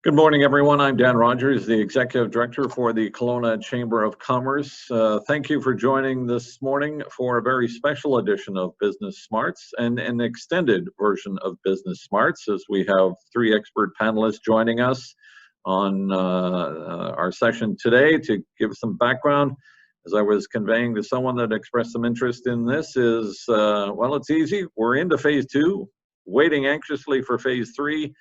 Good morning, everyone. I'm Dan Rogers, the Executive Director for the Kelowna Chamber of Commerce. Thank you for joining this morning for a very special edition of Business Smarts and an extended version of Business Smarts, as we have three expert panelists joining us on our session today. To give some background, as I was conveying to someone that expressed some interest in this, is, well, it's easy. We're into phase 2, waiting anxiously for phase 3.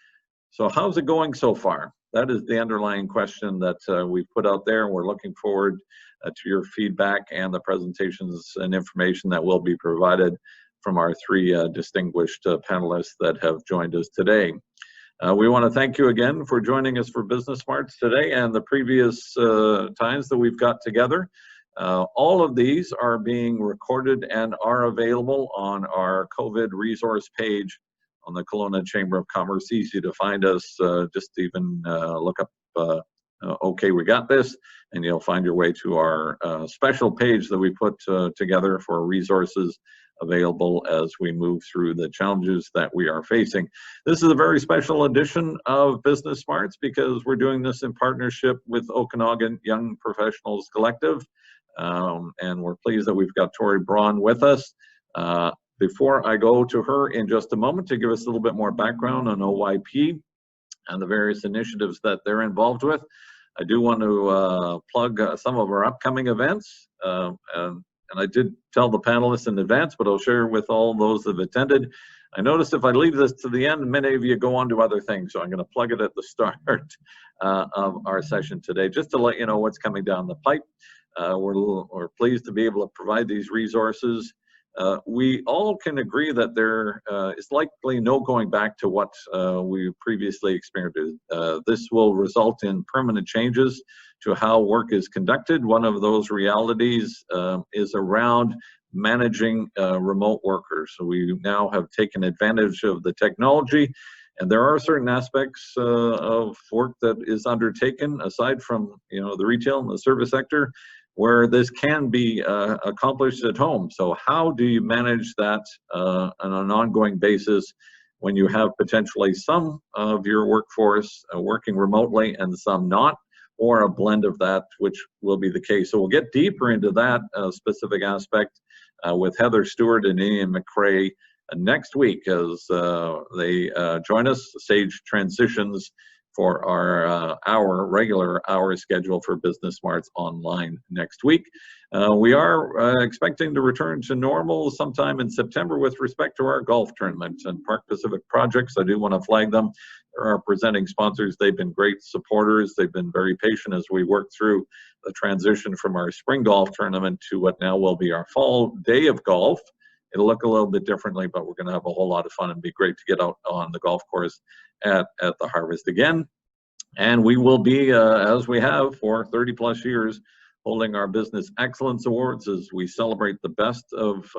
So how's it going so far? That is the underlying question that we've put out there, and we're looking forward to your feedback and the presentations and information that will be provided from our three distinguished panelists that have joined us today. We want to thank you again for joining us for Business Smarts today and the previous times that we've got together. All of these are being recorded and are available on our COVID resource page on the Kelowna Chamber of Commerce. Easy to find us, just even look up OK, we got this, and you'll find your way to our special page that we put together for resources available as we move through the challenges that we are facing. This is a very special edition of Business Smarts because we're doing this in partnership with Okaganan Young Professionals Collective, and we're pleased that we've got Tori Braun with us. Before I go to her in just a moment to give us a little bit more background on OYP and the various initiatives that they're involved with, I do want to plug some of our upcoming events. And I did tell the panelists in advance, but I'll share with all those that have attended. I noticed if I leave this to the end, many of you go on to other things. So I'm going to plug it at the start of our session today, just to let you know what's coming down the pipe. We're pleased to be able to provide these resources. We all can agree that there is likely no going back to what we previously experienced. This will result in permanent changes to how work is conducted. One of those realities is around managing remote workers. So we now have taken advantage of the technology, and there are certain aspects of work that is undertaken aside from the retail and the service sector, where this can be accomplished at home. So how do you manage that on an ongoing basis when you have potentially some of your workforce working remotely and some not, or a blend of that, which will be the case? So we'll get deeper into that specific aspect with Heather Stewart and Ian McCrae next week as they join us. Sage transitions for our regular hour schedule for Business Smarts online next week. We are expecting to return to normal sometime in September with respect to our golf tournament and Park Pacific projects. I do want to flag them. They're our presenting sponsors. They've been great supporters. They've been very patient as we work through the transition from our spring golf tournament to what now will be our fall day of golf. It'll look a little bit differently, but we're going to have a whole lot of fun and be great to get out on the golf course at the Harvest again. And we will be, as we have for 30 plus years, holding our Business Excellence Awards as we celebrate the best of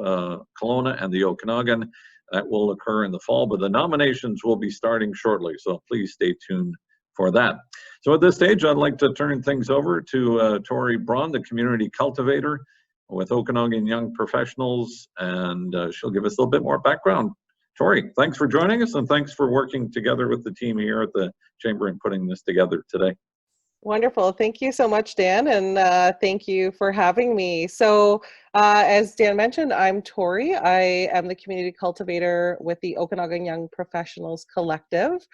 Kelowna and the Okanagan. That will occur in the fall, but the nominations will be starting shortly, so please stay tuned for that. So at this stage, I'd like to turn things over to Tori Braun, the community cultivator with Okanagan Young Professionals, and she'll give us a little bit more background. Tori, thanks for joining us, and thanks for working together with the team here at the Chamber and putting this together today. Wonderful. Thank you so much, Dan, and thank you for having me. So as Dan mentioned, I'm Tori. I am the community cultivator with the Okanagan Young Professionals Collective.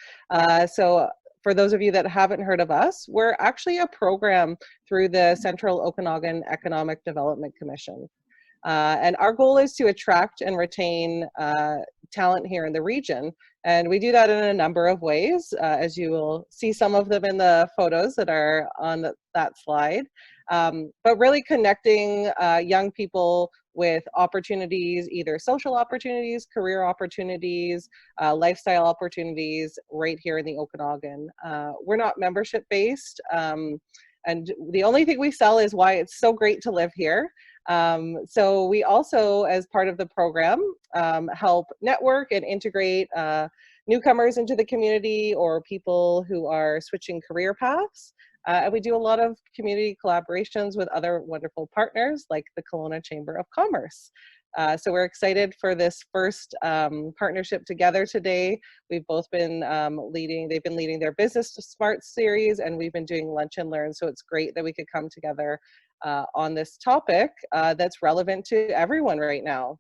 So for those of you that haven't heard of us, we're actually a program through the Central Okanagan Economic Development Commission. And our goal is to attract and retain talent here in the region. And we do that in a number of ways, as you will see some of them in the photos that are on that slide. But really connecting young people with opportunities, either social opportunities, career opportunities, lifestyle opportunities right here in the Okanagan. We're not membership based. And the only thing we sell is why it's so great to live here. So we also, as part of the program, help network and integrate newcomers into the community or people who are switching career paths. And we do a lot of community collaborations with other wonderful partners like the Kelowna Chamber of Commerce. So we're excited for this first partnership together today. We've both been they've been leading their Business Smart series, and we've been doing Lunch and Learn. So it's great that we could come together on this topic that's relevant to everyone right now.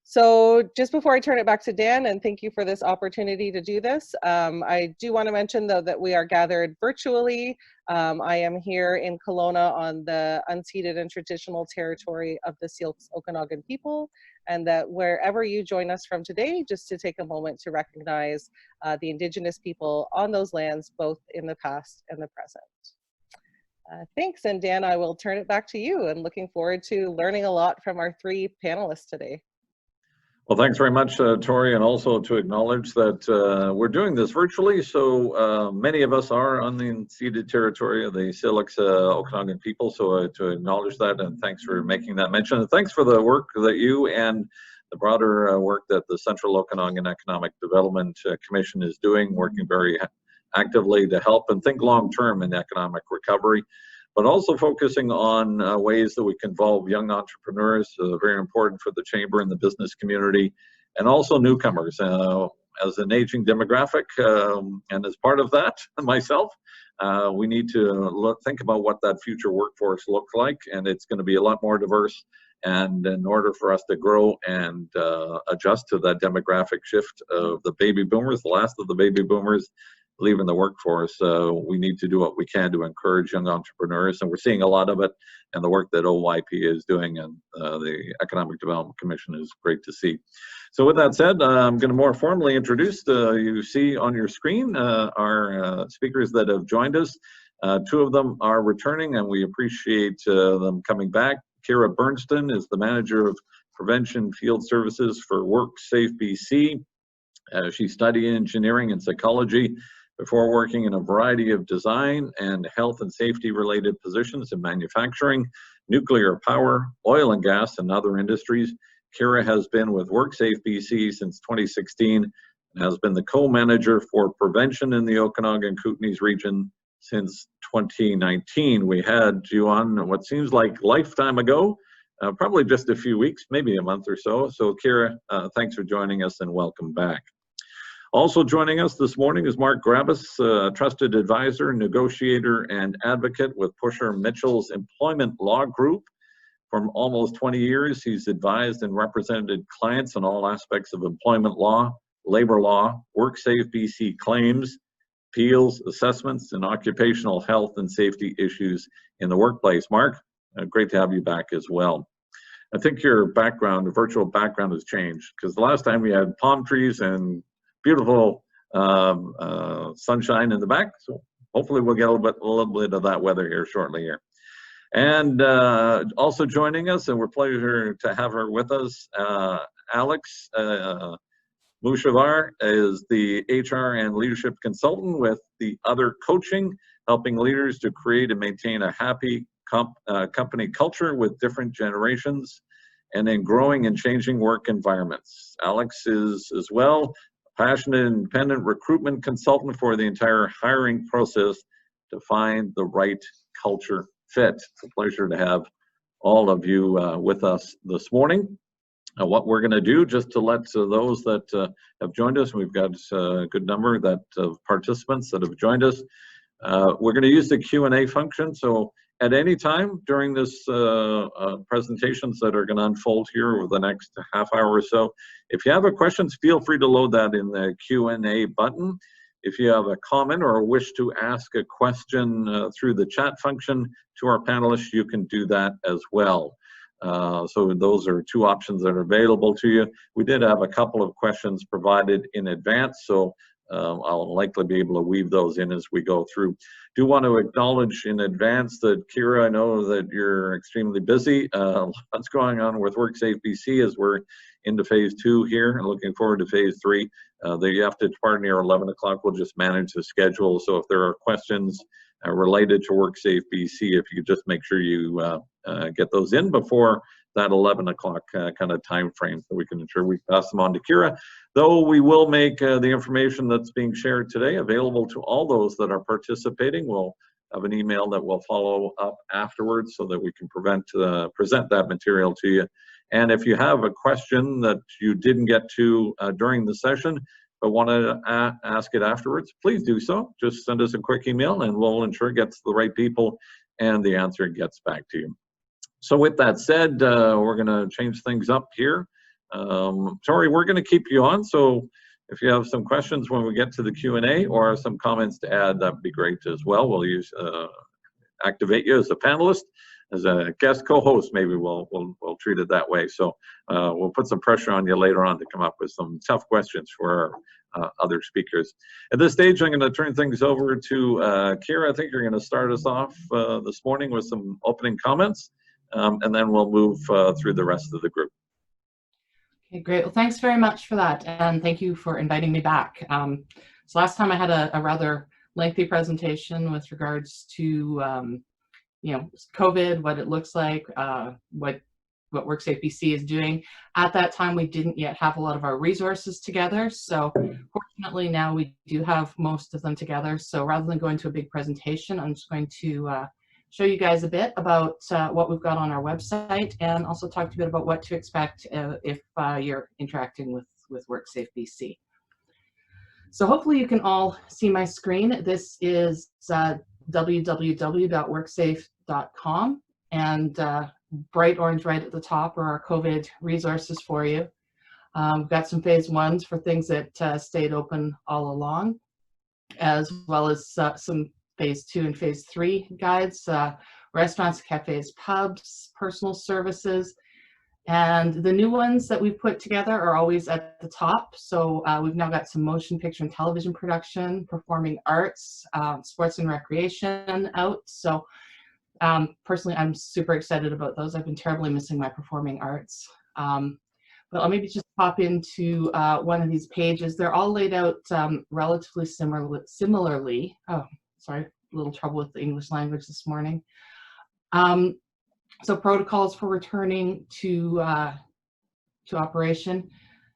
So just before I turn it back to Dan, and thank you for this opportunity to do this, I do want to mention though that we are gathered virtually. I am here in Kelowna on the unceded and traditional territory of the Syilx Okanagan people, and that wherever you join us from today, just to take a moment to recognize the Indigenous people on those lands, both in the past and the present. Thanks, and Dan, I will turn it back to you, and looking forward to learning a lot from our three panelists today. Well, thanks very much, Tori, and also to acknowledge that we're doing this virtually, so many of us are on the unceded territory of the Syilx Okanagan people, so to acknowledge that, and thanks for making that mention, and thanks for the work that you and the broader work that the Central Okanagan Economic Development Commission is doing, working very actively to help and think long-term in economic recovery, but also focusing on ways that we can involve young entrepreneurs, very important for the Chamber and the business community, and also newcomers. As an aging demographic, and as part of that, myself, we need to think about what that future workforce looks like, and it's going to be a lot more diverse. And in order for us to grow and adjust to that demographic shift of the baby boomers, the last of the baby boomers leaving the workforce, we need to do what we can to encourage young entrepreneurs, and we're seeing a lot of it, and the work that OYP is doing and the Economic Development Commission is great to see. So with that said, I'm going to more formally introduce, you see on your screen, our speakers that have joined us. Two of them are returning, and we appreciate them coming back. Kira Bernston is the Manager of Prevention Field Services for WorkSafeBC. She studied engineering and psychology before working in a variety of design and health and safety related positions in manufacturing, nuclear power, oil and gas, and other industries. Kira has been with WorkSafeBC since 2016 and has been the co-manager for prevention in the Okanagan Kootenays region since 2019. We had you on what seems like lifetime ago, probably just a few weeks, maybe a month or so. So Kira, thanks for joining us and welcome back. Also joining us this morning is Mark Grabus, trusted advisor, negotiator, and advocate with Pushor Mitchell's Employment Law Group. For almost 20 years, he's advised and represented clients on all aspects of employment law, labor law, WorkSafeBC claims, appeals, assessments, and occupational health and safety issues in the workplace. Mark, great to have you back as well. I think your background, the virtual background has changed, because the last time we had palm trees and beautiful sunshine in the back, so hopefully we'll get a little bit of that weather here shortly here. And also joining us, and we're pleasure to have her with us, Alex Mushavar is the HR and leadership consultant with the Other Coaching, helping leaders to create and maintain a happy company culture with different generations and in growing and changing work environments. Alex is as well passionate independent recruitment consultant for the entire hiring process to find the right culture fit. It's a pleasure to have all of you with us this morning. What we're going to do, just to let those that have joined us, we've got a good number of participants that have joined us. We're going to use the Q&A function, so at any time during this presentations that are going to unfold here over the next half hour or so, if you have a questions, feel free to load that in the Q&A button. If you have a comment or wish to ask a question through the chat function to our panelists, you can do that as well. So those are two options that are available to you. We did have a couple of questions provided in advance, so I'll likely be able to weave those in as we go through. Do want to acknowledge in advance that Kira, I know that you're extremely busy. What's going on with WorkSafeBC as we're into phase 2 here and looking forward to phase 3. You have to depart near 11 o'clock. We'll just manage the schedule. So if there are questions related to WorkSafeBC, if you could just make sure you get those in before that 11 o'clock kind of time frame, so we can ensure we pass them on to Kira. Though we will make the information that's being shared today available to all those that are participating. We'll of an email that will follow up afterwards so that we can present that material to you. And if you have a question that you didn't get to during the session, but want to ask it afterwards, please do so. Just send us a quick email and we'll ensure it gets to the right people and the answer gets back to you. So with that said, we're going to change things up here. Tori, we're going to keep you on. So if you have some questions when we get to the Q&A or some comments to add, that'd be great as well. We'll activate you as a panelist. As a guest co-host, maybe we'll treat it that way. So we'll put some pressure on you later on to come up with some tough questions for our other speakers. At this stage, I'm going to turn things over to Kira. I think you're going to start us off this morning with some opening comments, and then we'll move through the rest of the group. Okay, great. Well, thanks very much for that, and thank you for inviting me back. So last time I had a rather lengthy presentation with regards to you know, COVID, what it looks like, what WorkSafeBC is doing. At that time, we didn't yet have a lot of our resources together. So fortunately now we do have most of them together. So rather than going to a big presentation, I'm just going to show you guys a bit about what we've got on our website and also talk to you a bit about what to expect if you're interacting with WorkSafeBC. So hopefully you can all see my screen. This is www.worksafe.com, and bright orange right at the top are our COVID resources for you. We've got some phase ones for things that stayed open all along, as well as some phase 2 and phase 3 guides, restaurants, cafes, pubs, personal services. And the new ones that we've put together are always at the top. So we've now got some motion picture and television production, performing arts, sports and recreation out. So personally, I'm super excited about those. I've been terribly missing my performing arts. But I'll maybe just pop into one of these pages. They're all laid out relatively similarly. Oh, sorry, a little trouble with the English language this morning. So protocols for returning to operation.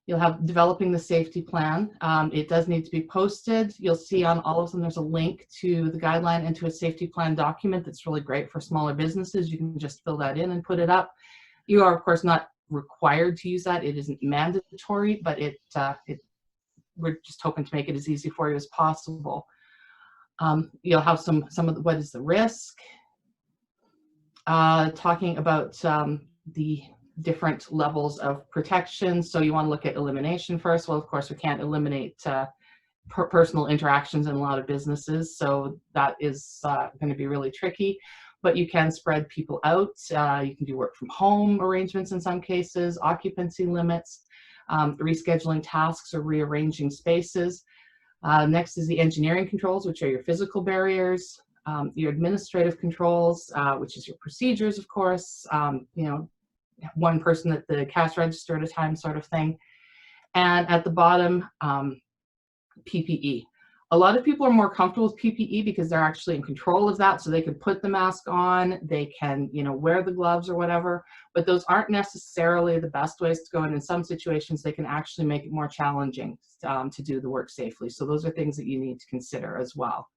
You'll have developing the safety plan. It does need to be posted. You'll see on all of them there's a link to the guideline and to a safety plan document that's really great for smaller businesses. You can just fill that in and put it up. You are, of course, not required to use that. It isn't mandatory, but we're just hoping to make it as easy for you as possible. You'll have some of the, what is the risk, talking about the different levels of protection. So you want to look at elimination first. Well, of course, we can't eliminate personal interactions in a lot of businesses, so that is going to be really tricky. But you can spread people out. You can do work from home arrangements in some cases, occupancy limits, rescheduling tasks or rearranging spaces. Next is the engineering controls, which are your physical barriers. Your administrative controls, which is your procedures, of course, you know, one person at the cash register at a time sort of thing. And at the bottom, PPE. A lot of people are more comfortable with PPE because they're actually in control of that, so they can put the mask on, they can, you know, wear the gloves or whatever, but those aren't necessarily the best ways to go, and in some situations they can actually make it more challenging to do the work safely. So those are things that you need to consider as well.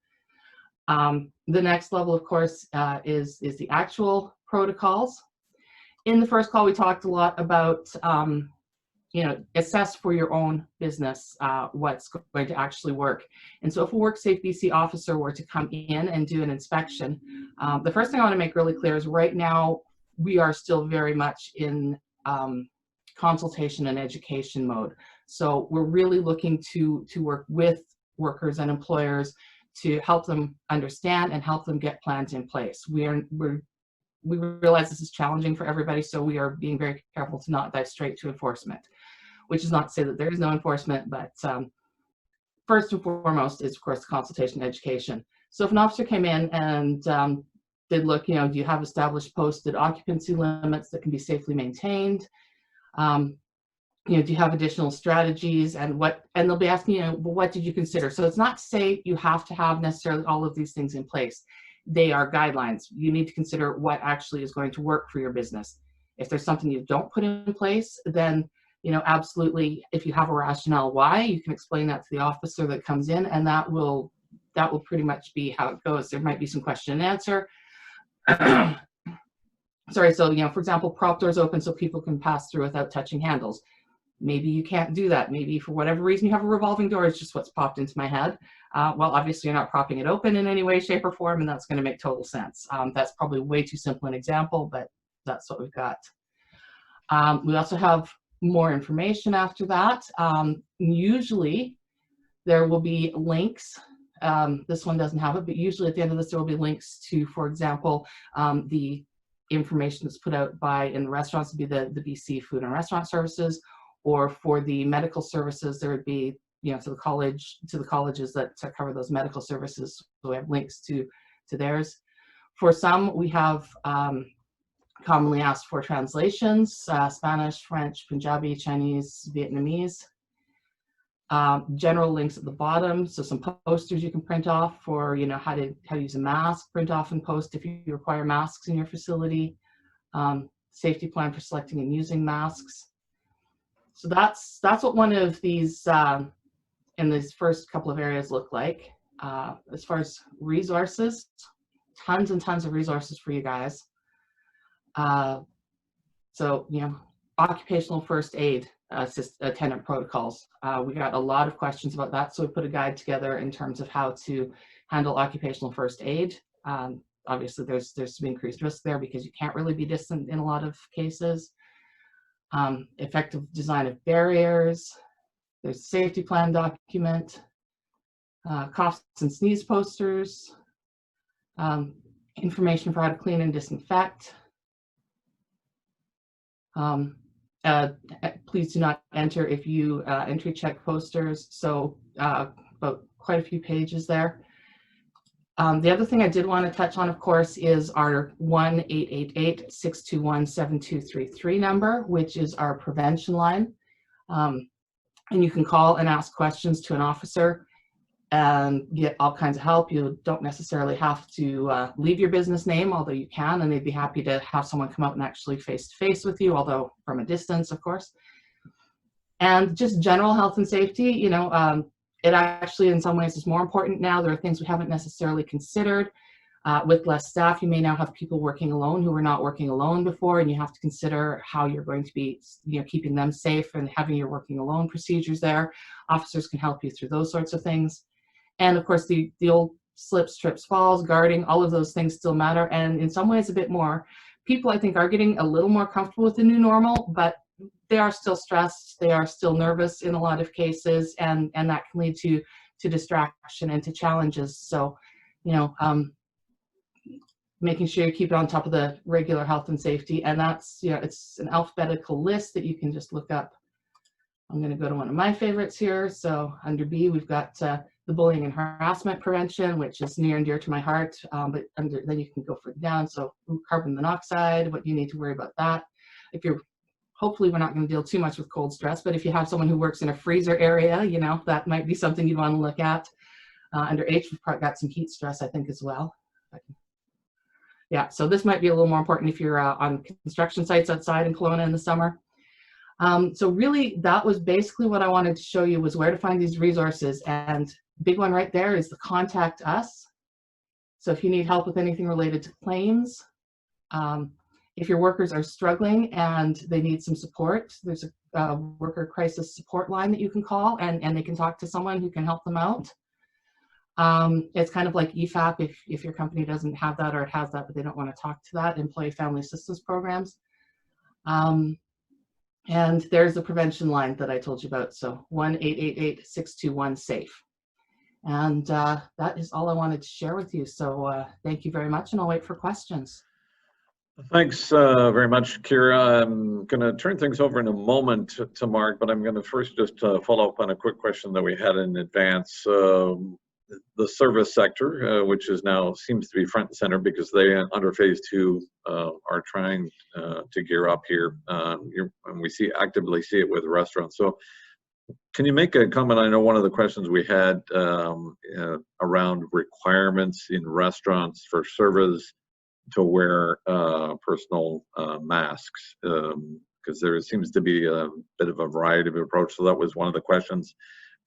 The next level, of course, is the actual protocols. In the first call, we talked a lot about, you know, assess for your own business what's going to actually work. And so if a WorkSafeBC officer were to come in and do an inspection, the first thing I want to make really clear is right now we are still very much in consultation and education mode. So we're really looking to work with workers and employers to help them understand and help them get plans in place. We realize this is challenging for everybody, so we are being very careful to not dive straight to enforcement, which is not to say that there is no enforcement, but first and foremost is, of course, the consultation and education. So if an officer came in and did look, you know, do you have established posted occupancy limits that can be safely maintained? You know, do you have additional strategies, and they'll be asking, you know, well, what did you consider? So it's not to say you have to have necessarily all of these things in place. They are guidelines. You need to consider what actually is going to work for your business. If there's something you don't put in place, then, you know, absolutely, if you have a rationale why, you can explain that to the officer that comes in, and that will that will pretty much be how it goes. There might be some question and answer. Sorry, so, for example, prop doors open so people can pass through without touching handles. Maybe you can't do that. Maybe for whatever reason you have a revolving door. It's just what's popped into my head. Well, obviously you're not propping it open in any way, shape, or form, and that's going to make total sense. That's probably way too simple an example, but that's what we've got. We also have more information after that. Usually there will be links. This one doesn't have it, but usually at the end of this there will be links to, for example, the information that's put out by, in the restaurants, would be the BC Food and Restaurant Services, or for the medical services, there would be, to the colleges that cover those medical services. So we have links to theirs. For some, we have commonly asked for translations, Spanish, French, Punjabi, Chinese, Vietnamese. General links at the bottom, so some posters you can print off for, how to use a mask, print off and post if you require masks in your facility. Safety plan for selecting and using masks. So that's what one of these in these first couple of areas look like. As far as resources, tons and tons of resources for you guys. So, occupational first aid attendant protocols. We got a lot of questions about that, so we put a guide together in terms of how to handle occupational first aid. Obviously, there's some increased risk there because you can't really be distant in a lot of cases. Effective design of barriers. There's a safety plan document. Coughs and sneeze posters. Information for how to clean and disinfect. Please do not enter if you entry check posters. So about quite a few pages there. The other thing I did want to touch on, of course, is our 1-888-621-7233 number, which is our prevention line. And you can call and ask questions to an officer and get all kinds of help. You don't necessarily have to leave your business name, although you can, and they'd be happy to have someone come out and actually face-to-face with you, although from a distance, of course. And just general health and safety, it actually in some ways is more important now. There are things we haven't necessarily considered. With less staff, you may now have people working alone who were not working alone before, and you have to consider how you're going to be keeping them safe and having your working alone procedures there. Officers can help you through those sorts of things. And of course, the old slips, trips, falls, guarding, all of those things still matter, and in some ways a bit more. People, I think, are getting a little more comfortable with the new normal, but they are still stressed, they are still nervous in a lot of cases, and that can lead to distraction and to challenges. So, making sure you keep it on top of the regular health and safety, and that's, it's an alphabetical list that you can just look up. I'm going to go to one of my favorites here. So under B, we've got the bullying and harassment prevention, which is near and dear to my heart, but then you can go further down. So carbon monoxide, what do you need to worry about that? If you're, hopefully we're not going to deal too much with cold stress, but if you have someone who works in a freezer area, that might be something you'd want to look at. Under H, we've got some heat stress, I think, as well. Yeah, so this might be a little more important if you're on construction sites outside in Kelowna in the summer. So really, that was basically what I wanted to show you, was where to find these resources. And big one right there is the contact us. So if you need help with anything related to claims, if your workers are struggling and they need some support, there's a worker crisis support line that you can call, and they can talk to someone who can help them out. It's kind of like EFAP if your company doesn't have that, or it has that but they don't want to talk to that, employee family assistance programs. And there's the prevention line that I told you about, so 1-888-621-SAFE. And that is all I wanted to share with you. So thank you very much, and I'll wait for questions. Thanks very much, Kira. I'm going to turn things over in a moment to Mark, but I'm going to first just follow up on a quick question that we had in advance. The service sector, which is now seems to be front and center because they, under phase 2, are trying to gear up here. And we actively see it with restaurants. So can you make a comment? I know one of the questions we had around requirements in restaurants for servers to wear personal masks, because there seems to be a bit of a variety of approach. So that was one of the questions.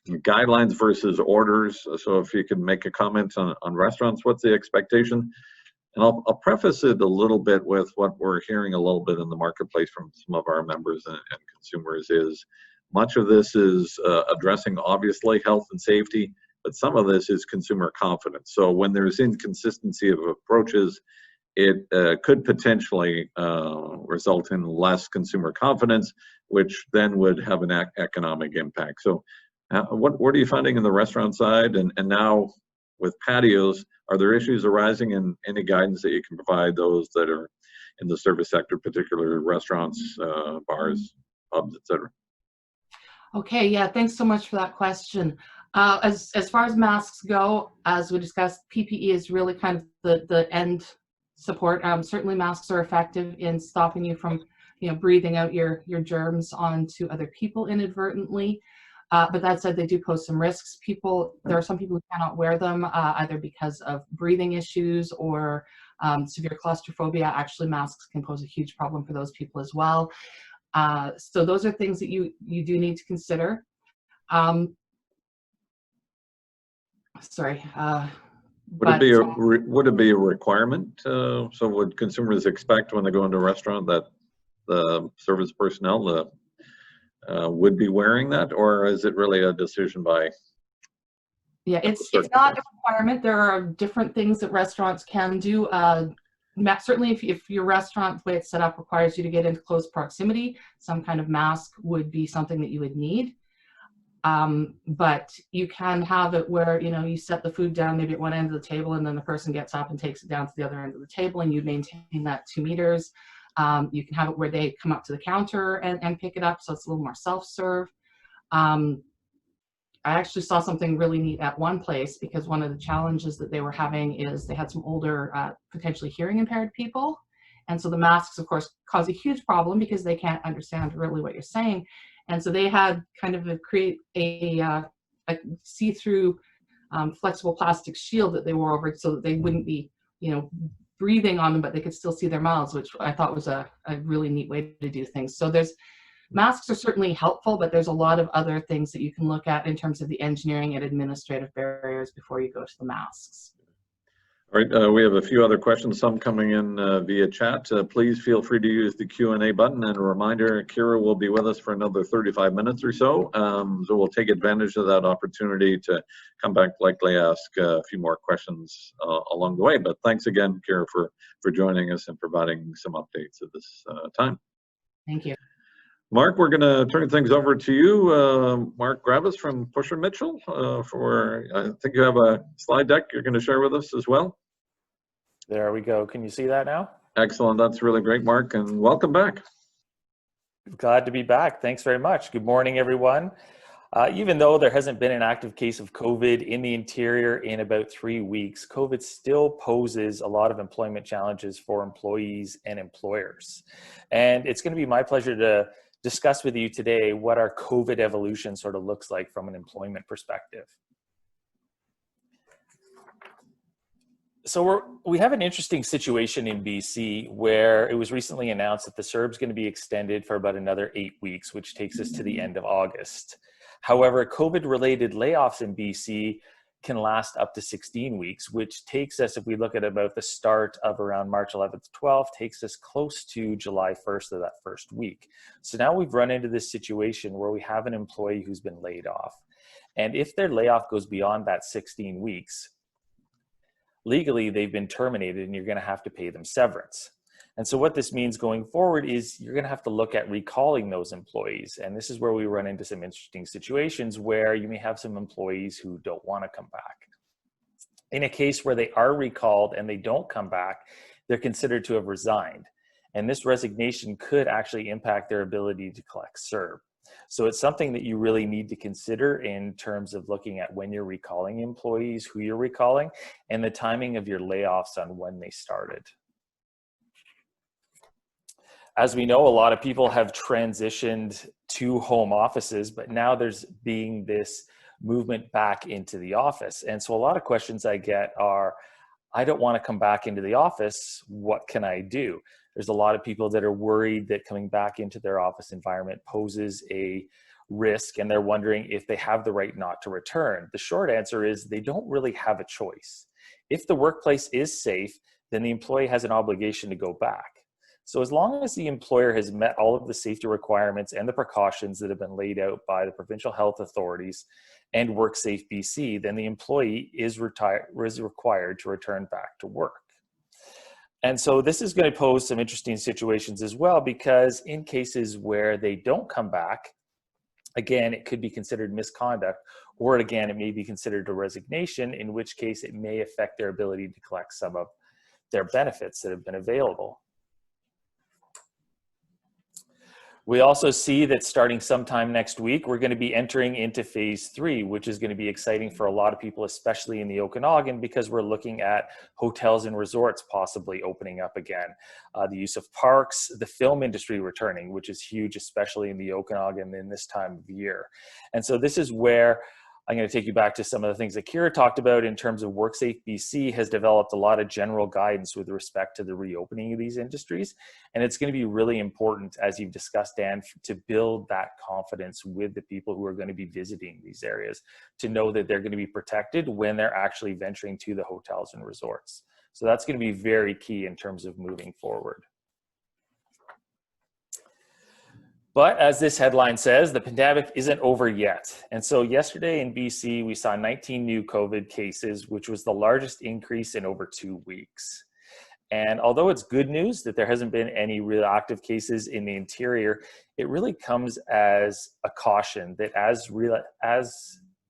guidelines versus orders. So if you could make a comment on restaurants, what's the expectation? And I'll preface it a little bit with what we're hearing a little bit in the marketplace from some of our members and consumers is much of this is addressing obviously health and safety, but some of this is consumer confidence. So when there's inconsistency of approaches, it could potentially result in less consumer confidence, which then would have an economic impact. So what are you finding in the restaurant side? And now with patios, are there issues arising, and any guidance that you can provide those that are in the service sector, particularly restaurants, bars, pubs, etc.? Okay, yeah, thanks so much for that question. As far as masks go, as we discussed, PPE is really kind of the end support. Certainly masks are effective in stopping you from, breathing out your germs onto other people inadvertently. But that said, they do pose some risks. There are some people who cannot wear them either because of breathing issues or severe claustrophobia. Actually, masks can pose a huge problem for those people as well. So those are things that you do need to consider. Would it be a requirement? So would consumers expect when they go into a restaurant that the service personnel would be wearing that, or is it really a decision by? Yeah, it's not a requirement. There are different things that restaurants can do. Certainly, if your restaurant, the way it's set up, requires you to get into close proximity, some kind of mask would be something that you would need. But you can have it where, you set the food down maybe at one end of the table, and then the person gets up and takes it down to the other end of the table, and you maintain that 2 meters. You can have it where they come up to the counter and pick it up, so it's a little more self-serve. I actually saw something really neat at one place, because one of the challenges that they were having is they had some older, potentially hearing impaired people. And so the masks, of course, cause a huge problem because they can't understand really what you're saying. And so they had kind of create a see-through flexible plastic shield that they wore over it so that they wouldn't be, breathing on them, but they could still see their mouths, which I thought was a really neat way to do things. So masks are certainly helpful, but there's a lot of other things that you can look at in terms of the engineering and administrative barriers before you go to the masks. All right, we have a few other questions, some coming in via chat. Please feel free to use the Q&A button, and a reminder, Kira will be with us for another 35 minutes or so. So we'll take advantage of that opportunity to come back, likely ask a few more questions along the way. But thanks again, Kira, for joining us and providing some updates at this time. Thank you. Mark, we're going to turn things over to you. Mark Gravis from Pushor Mitchell. I think you have a slide deck you're going to share with us as well. There we go. Can you see that now? Excellent. That's really great, Mark, and welcome back. Glad to be back. Thanks very much. Good morning, everyone. Even though there hasn't been an active case of COVID in the interior in about 3 weeks, COVID still poses a lot of employment challenges for employees and employers. And it's going to be my pleasure to discuss with you today what our COVID evolution sort of looks like from an employment perspective. So we have an interesting situation in BC where it was recently announced that the CERB is going to be extended for about another 8 weeks, which takes us to the end of August. However, COVID-related layoffs in BC can last up to 16 weeks, which takes us, if we look at about the start of around March 11th, 12th, takes us close to July 1st of that first week. So now we've run into this situation where we have an employee who's been laid off. And if their layoff goes beyond that 16 weeks, legally they've been terminated and you're going to have to pay them severance. And so what this means going forward is you're going to have to look at recalling those employees. And this is where we run into some interesting situations where you may have some employees who don't want to come back. In a case where they are recalled and they don't come back, they're considered to have resigned. And this resignation could actually impact their ability to collect CERB. So it's something that you really need to consider in terms of looking at when you're recalling employees, who you're recalling, and the timing of your layoffs on when they started. As we know, a lot of people have transitioned to home offices, but now there's being this movement back into the office. And so a lot of questions I get are, I don't want to come back into the office. What can I do? There's a lot of people that are worried that coming back into their office environment poses a risk and they're wondering if they have the right not to return. The short answer is they don't really have a choice. If the workplace is safe, then the employee has an obligation to go back. So as long as the employer has met all of the safety requirements and the precautions that have been laid out by the provincial health authorities and WorkSafeBC, then the employee is required to return back to work. And so this is going to pose some interesting situations as well, because in cases where they don't come back, again, it could be considered misconduct, or again, it may be considered a resignation, in which case it may affect their ability to collect some of their benefits that have been available. We also see that starting sometime next week, we're going to be entering into phase 3, which is going to be exciting for a lot of people, especially in the Okanagan, because we're looking at hotels and resorts possibly opening up again. The use of parks, the film industry returning, which is huge, especially in the Okanagan in this time of year. And so this is where I'm going to take you back to some of the things that Kira talked about in terms of WorkSafeBC has developed a lot of general guidance with respect to the reopening of these industries. And it's going to be really important, as you've discussed, Dan, to build that confidence with the people who are going to be visiting these areas, to know that they're going to be protected when they're actually venturing to the hotels and resorts. So that's going to be very key in terms of moving forward. But as this headline says, the pandemic isn't over yet. And so yesterday in BC, we saw 19 new COVID cases, which was the largest increase in over 2 weeks. And although it's good news that there hasn't been any real active cases in the interior, it really comes as a caution that as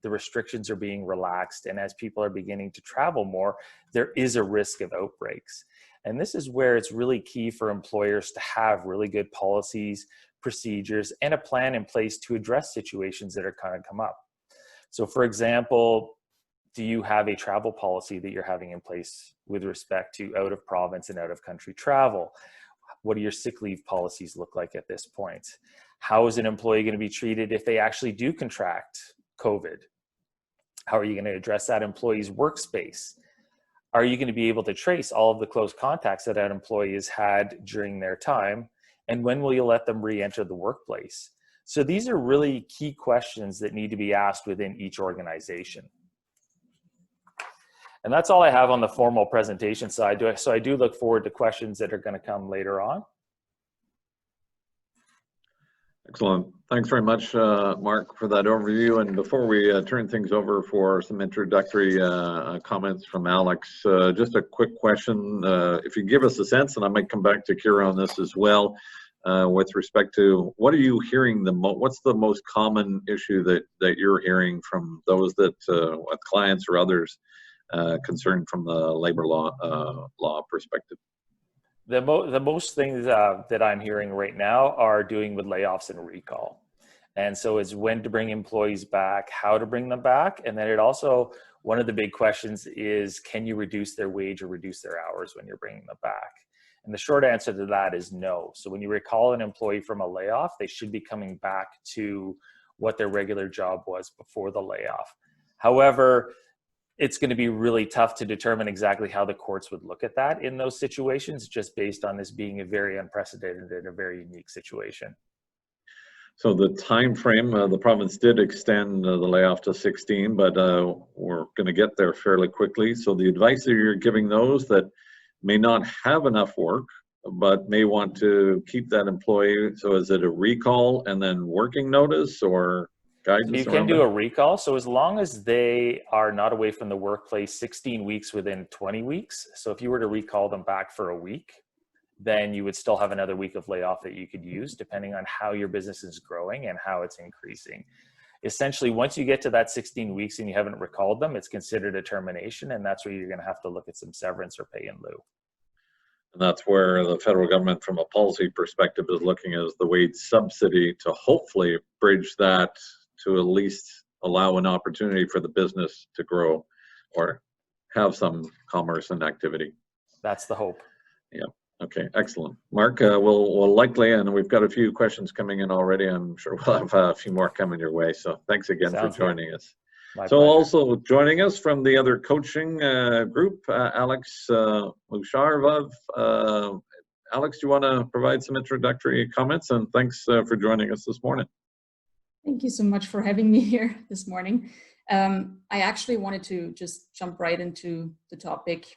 the restrictions are being relaxed and as people are beginning to travel more, there is a risk of outbreaks. And this is where it's really key for employers to have really good policies, procedures, and a plan in place to address situations that are kind of come up. So for example, do you have a travel policy that you're having in place with respect to out of province and out of country travel? What do your sick leave policies look like at this point? How is an employee going to be treated if they actually do contract COVID? How are you going to address that employee's workspace? Are you going to be able to trace all of the close contacts that that employee has had during their time? And when will you let them re-enter the workplace? So these are really key questions that need to be asked within each organization. And that's all I have on the formal presentation side. So I do look forward to questions that are going to come later on. Excellent. Thanks very much, Mark, for that overview. And before we turn things over for some introductory comments from Alex, just a quick question. If you give us a sense, and I might come back to Kira on this as well, with respect to what are you hearing what's the most common issue that you're hearing from those that with clients or others concerned from the labor law perspective? The most things that I'm hearing right now are doing with layoffs and recall. And so it's when to bring employees back, how to bring them back. And then it also, one of the big questions is, can you reduce their wage or reduce their hours when you're bringing them back? And the short answer to that is no. So when you recall an employee from a layoff, they should be coming back to what their regular job was before the layoff. However, it's going to be really tough to determine exactly how the courts would look at that in those situations, just based on this being a very unprecedented and a very unique situation. So the time frame, the province did extend the layoff to 16, but we're going to get there fairly quickly. So the advice that you're giving those that may not have enough work, but may want to keep that employee, so is it a recall and then working notice or guidance? You can do a recall. So as long as they are not away from the workplace 16 weeks within 20 weeks. So if you were to recall them back for a week, then you would still have another week of layoff that you could use depending on how your business is growing and how it's increasing. Essentially, once you get to that 16 weeks and you haven't recalled them, it's considered a termination, and that's where you're going to have to look at some severance or pay in lieu. And that's where the federal government, from a policy perspective, is looking at the wage subsidy to hopefully bridge that to at least allow an opportunity for the business to grow or have some commerce and activity. That's the hope. Yeah. Okay, excellent. Mark, we'll likely, and we've got a few questions coming in already. I'm sure we'll have a few more coming your way. So thanks again for joining us. My so pleasure. Also joining us from the other coaching group, Alex Pushor. Alex, do you want to provide some introductory comments? And thanks for joining us this morning. Thank you so much for having me here this morning. I actually wanted to just jump right into the topic.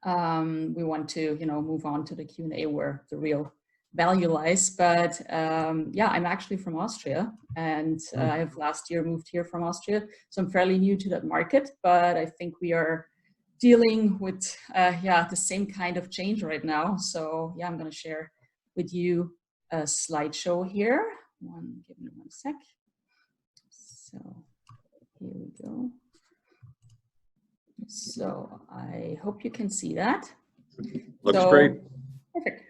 We want to, move on to the Q&A where the real value lies. But yeah, I'm actually from Austria, and I have last year moved here from Austria. So I'm fairly new to that market, but I think we are dealing with, the same kind of change right now. So yeah, I'm going to share with you a slideshow here. Give me one sec. So here we go. So I hope you can see that. Looks great. Perfect.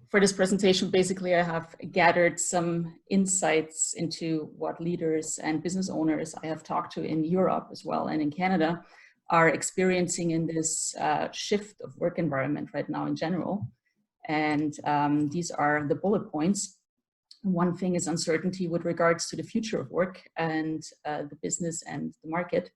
For this presentation, basically, I have gathered some insights into what leaders and business owners I have talked to in Europe as well and in Canada are experiencing in this shift of work environment right now in general. And these are the bullet points. One thing is uncertainty with regards to the future of work and the business and the market.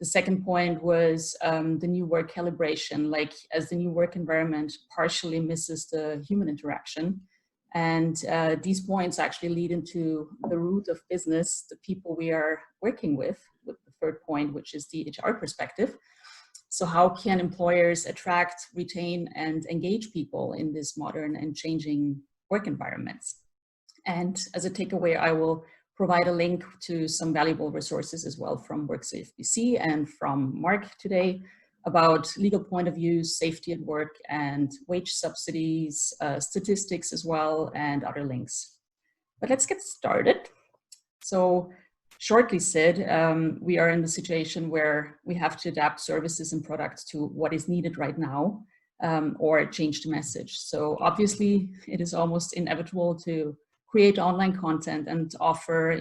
The second point was the new work calibration, like as the new work environment partially misses the human interaction. And these points actually lead into the root of business, the people we are working with the third point, which is the HR perspective. So how can employers attract, retain, and engage people in this modern and changing work environments? And as a takeaway, I will provide a link to some valuable resources as well from WorkSafeBC and from Mark today about legal point of view, safety at work, and wage subsidies, statistics as well, and other links. But let's get started. So shortly said, we are in the situation where we have to adapt services and products to what is needed right now, or change the message. So obviously it is almost inevitable to create online content and offer,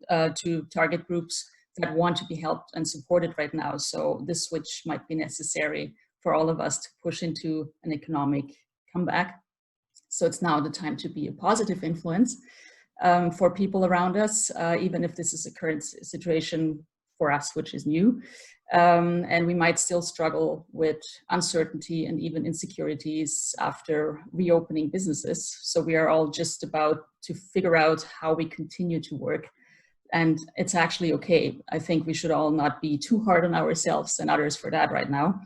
to target groups that want to be helped and supported right now. So this switch might be necessary for all of us to push into an economic comeback. So it's now the time to be a positive influence for people around us, even if this is a current situation for us, which is new. And we might still struggle with uncertainty and even insecurities after reopening businesses. So we are all just about to figure out how we continue to work. And it's actually okay. I think we should all not be too hard on ourselves and others for that right now.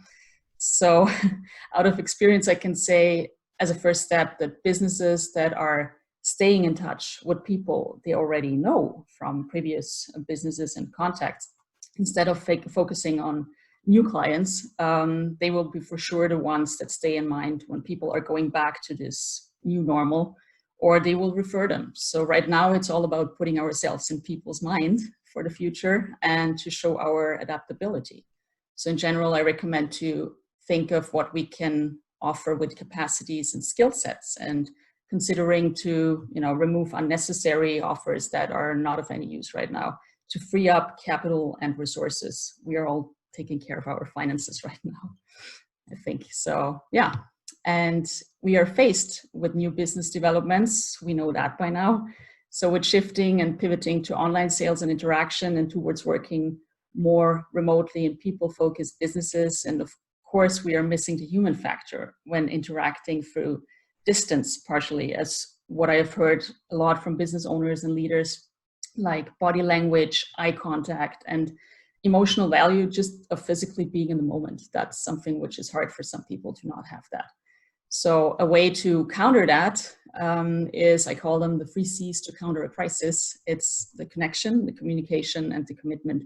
So out of experience, I can say as a first step that businesses that are staying in touch with people they already know from previous businesses and contacts, instead of focusing on new clients, they will be for sure the ones that stay in mind when people are going back to this new normal, or they will refer them. So right now it's all about putting ourselves in people's mind for the future and to show our adaptability. So in general, I recommend to think of what we can offer with capacities and skill sets, and considering to remove unnecessary offers that are not of any use right now, to free up capital and resources. We are all taking care of our finances right now, I think. So yeah, and we are faced with new business developments. We know that by now. So with shifting and pivoting to online sales and interaction and towards working more remotely in people-focused businesses. And of course, we are missing the human factor when interacting through distance, partially, as what I have heard a lot from business owners and leaders, like body language, eye contact, and emotional value just of physically being in the moment. That's something which is hard for some people to not have that. So a way to counter that is, I call them the 3 C's to counter a crisis. It's the connection, the communication, and the commitment.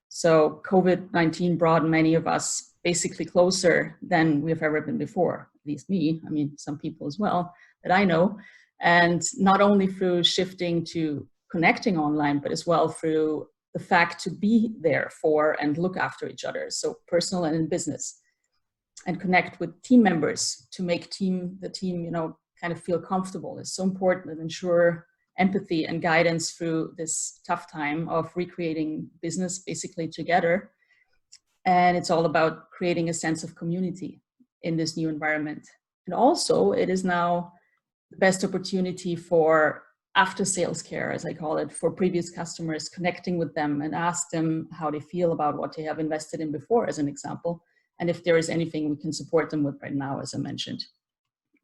So COVID-19 brought many of us basically closer than we've ever been before, at least me, I mean, some people as well that I know. And not only through shifting to connecting online, but as well through the fact to be there for and look after each other. So personal and in business, and connect with team members to make the team, kind of feel comfortable is so important, and ensure empathy and guidance through this tough time of recreating business basically together. And it's all about creating a sense of community in this new environment. And also it is now the best opportunity for after sales care, as I call it, for previous customers, connecting with them and ask them how they feel about what they have invested in before, as an example. And if there is anything we can support them with right now, as I mentioned.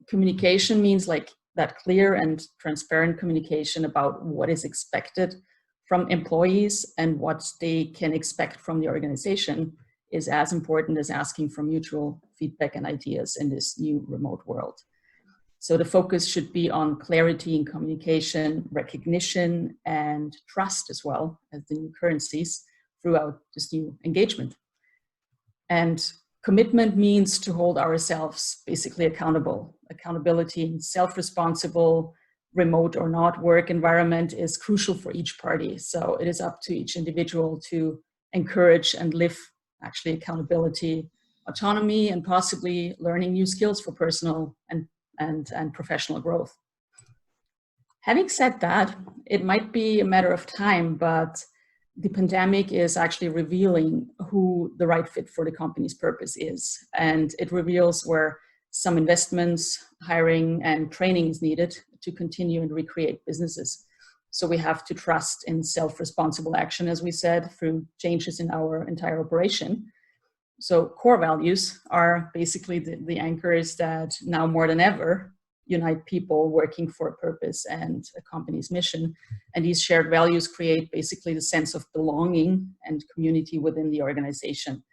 Communication means like that clear and transparent communication about what is expected from employees and what they can expect from the organization is as important as asking for mutual feedback and ideas in this new remote world. So the focus should be on clarity in communication, recognition, and trust as well as the new currencies throughout this new engagement. And commitment means to hold ourselves basically accountable. Accountability in self-responsible, remote or not work environment is crucial for each party. So it is up to each individual to encourage and live actually accountability, autonomy, and possibly learning new skills for personal and professional growth. Having said that, it might be a matter of time, but the pandemic is actually revealing who the right fit for the company's purpose is. And it reveals where some investments, hiring, and training is needed to continue and recreate businesses. So we have to trust in self-responsible action, as we said, through changes in our entire operation. So core values are basically the anchors that now more than ever unite people working for a purpose and a company's mission. And these shared values create basically the sense of belonging and community within the organization.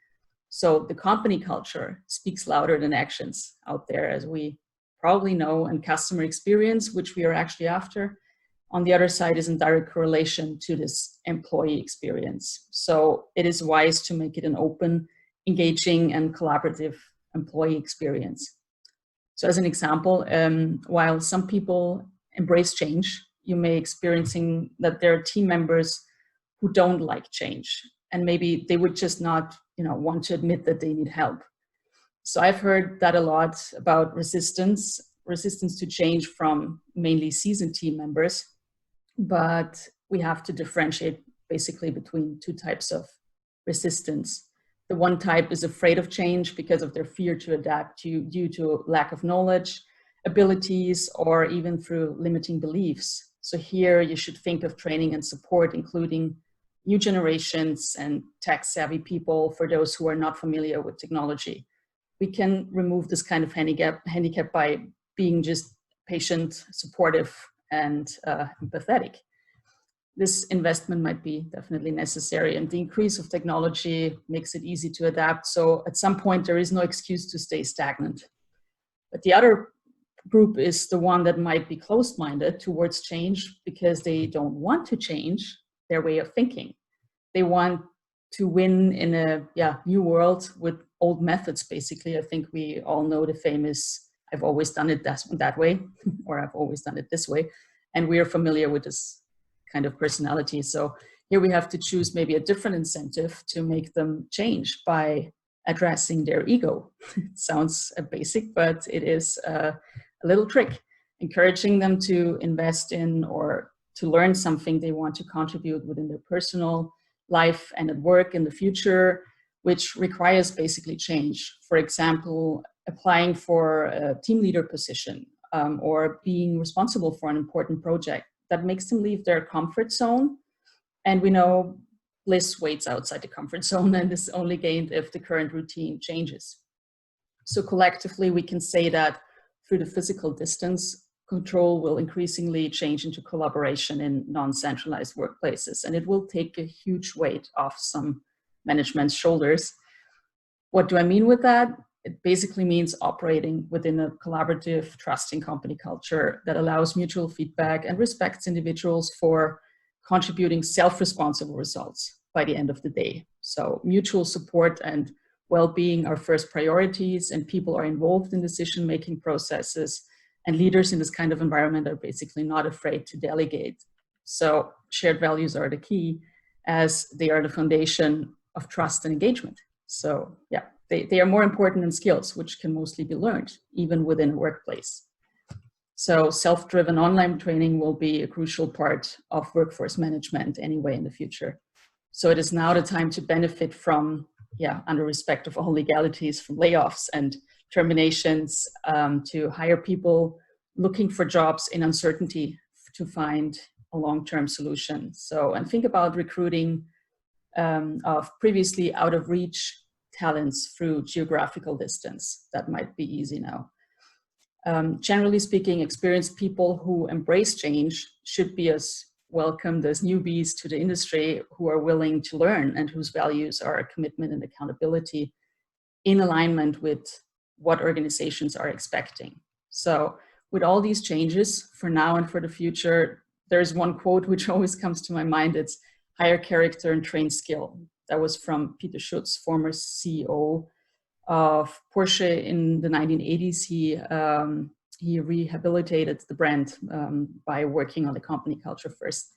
So the company culture speaks louder than actions out there, as we probably know, and customer experience, which we are actually after, on the other side is in direct correlation to this employee experience. So it is wise to make it an open, engaging, and collaborative employee experience. So as an example, while some people embrace change, you may experiencing that there are team members who don't like change, and maybe they would just not, want to admit that they need help. So I've heard that a lot about resistance to change from mainly seasoned team members, but we have to differentiate basically between two types of resistance. The one type is afraid of change because of their fear to adapt due to lack of knowledge, abilities, or even through limiting beliefs. So here you should think of training and support, including new generations and tech-savvy people for those who are not familiar with technology. We can remove this kind of handicap by being just patient, supportive, and empathetic. This investment might be definitely necessary, and the increase of technology makes it easy to adapt. So at some point, there is no excuse to stay stagnant. But the other group is the one that might be closed-minded towards change because they don't want to change their way of thinking. They want to win in a new world with old methods, basically. I think we all know the famous, I've always done it that way, or I've always done it this way. And we are familiar with this kind of personality. So here we have to choose maybe a different incentive to make them change by addressing their ego. It sounds basic, but it is a little trick, encouraging them to invest in or to learn something they want to contribute within their personal life and at work in the future, which requires basically change. For example, applying for a team leader position or being responsible for an important project that makes them leave their comfort zone. And we know bliss waits outside the comfort zone and is only gained if the current routine changes. So collectively, we can say that through the physical distance, control will increasingly change into collaboration in non-centralized workplaces, and it will take a huge weight off some management's shoulders. What do I mean with that? It basically means operating within a collaborative, trusting company culture that allows mutual feedback and respects individuals for contributing self-responsible results by the end of the day. So mutual support and well-being are first priorities, and people are involved in decision-making processes, and leaders in this kind of environment are basically not afraid to delegate. So shared values are the key, as they are the foundation of trust and engagement. So yeah, they are more important than skills, which can mostly be learned, even within a workplace. So self-driven online training will be a crucial part of workforce management anyway in the future. So it is now the time to benefit from, under respect of all legalities, from layoffs and terminations, to hire people looking for jobs in uncertainty to find a long-term solution. So, and think about recruiting of previously out of reach talents through geographical distance. That might be easy now. Generally speaking, experienced people who embrace change should be as welcomed as newbies to the industry who are willing to learn and whose values are commitment and accountability in alignment with what organizations are expecting. So with all these changes for now and for the future, there's one quote which always comes to my mind. It's hire character and train skill. That was from Peter Schutz, former CEO of Porsche in the 1980s. He rehabilitated the brand by working on the company culture first.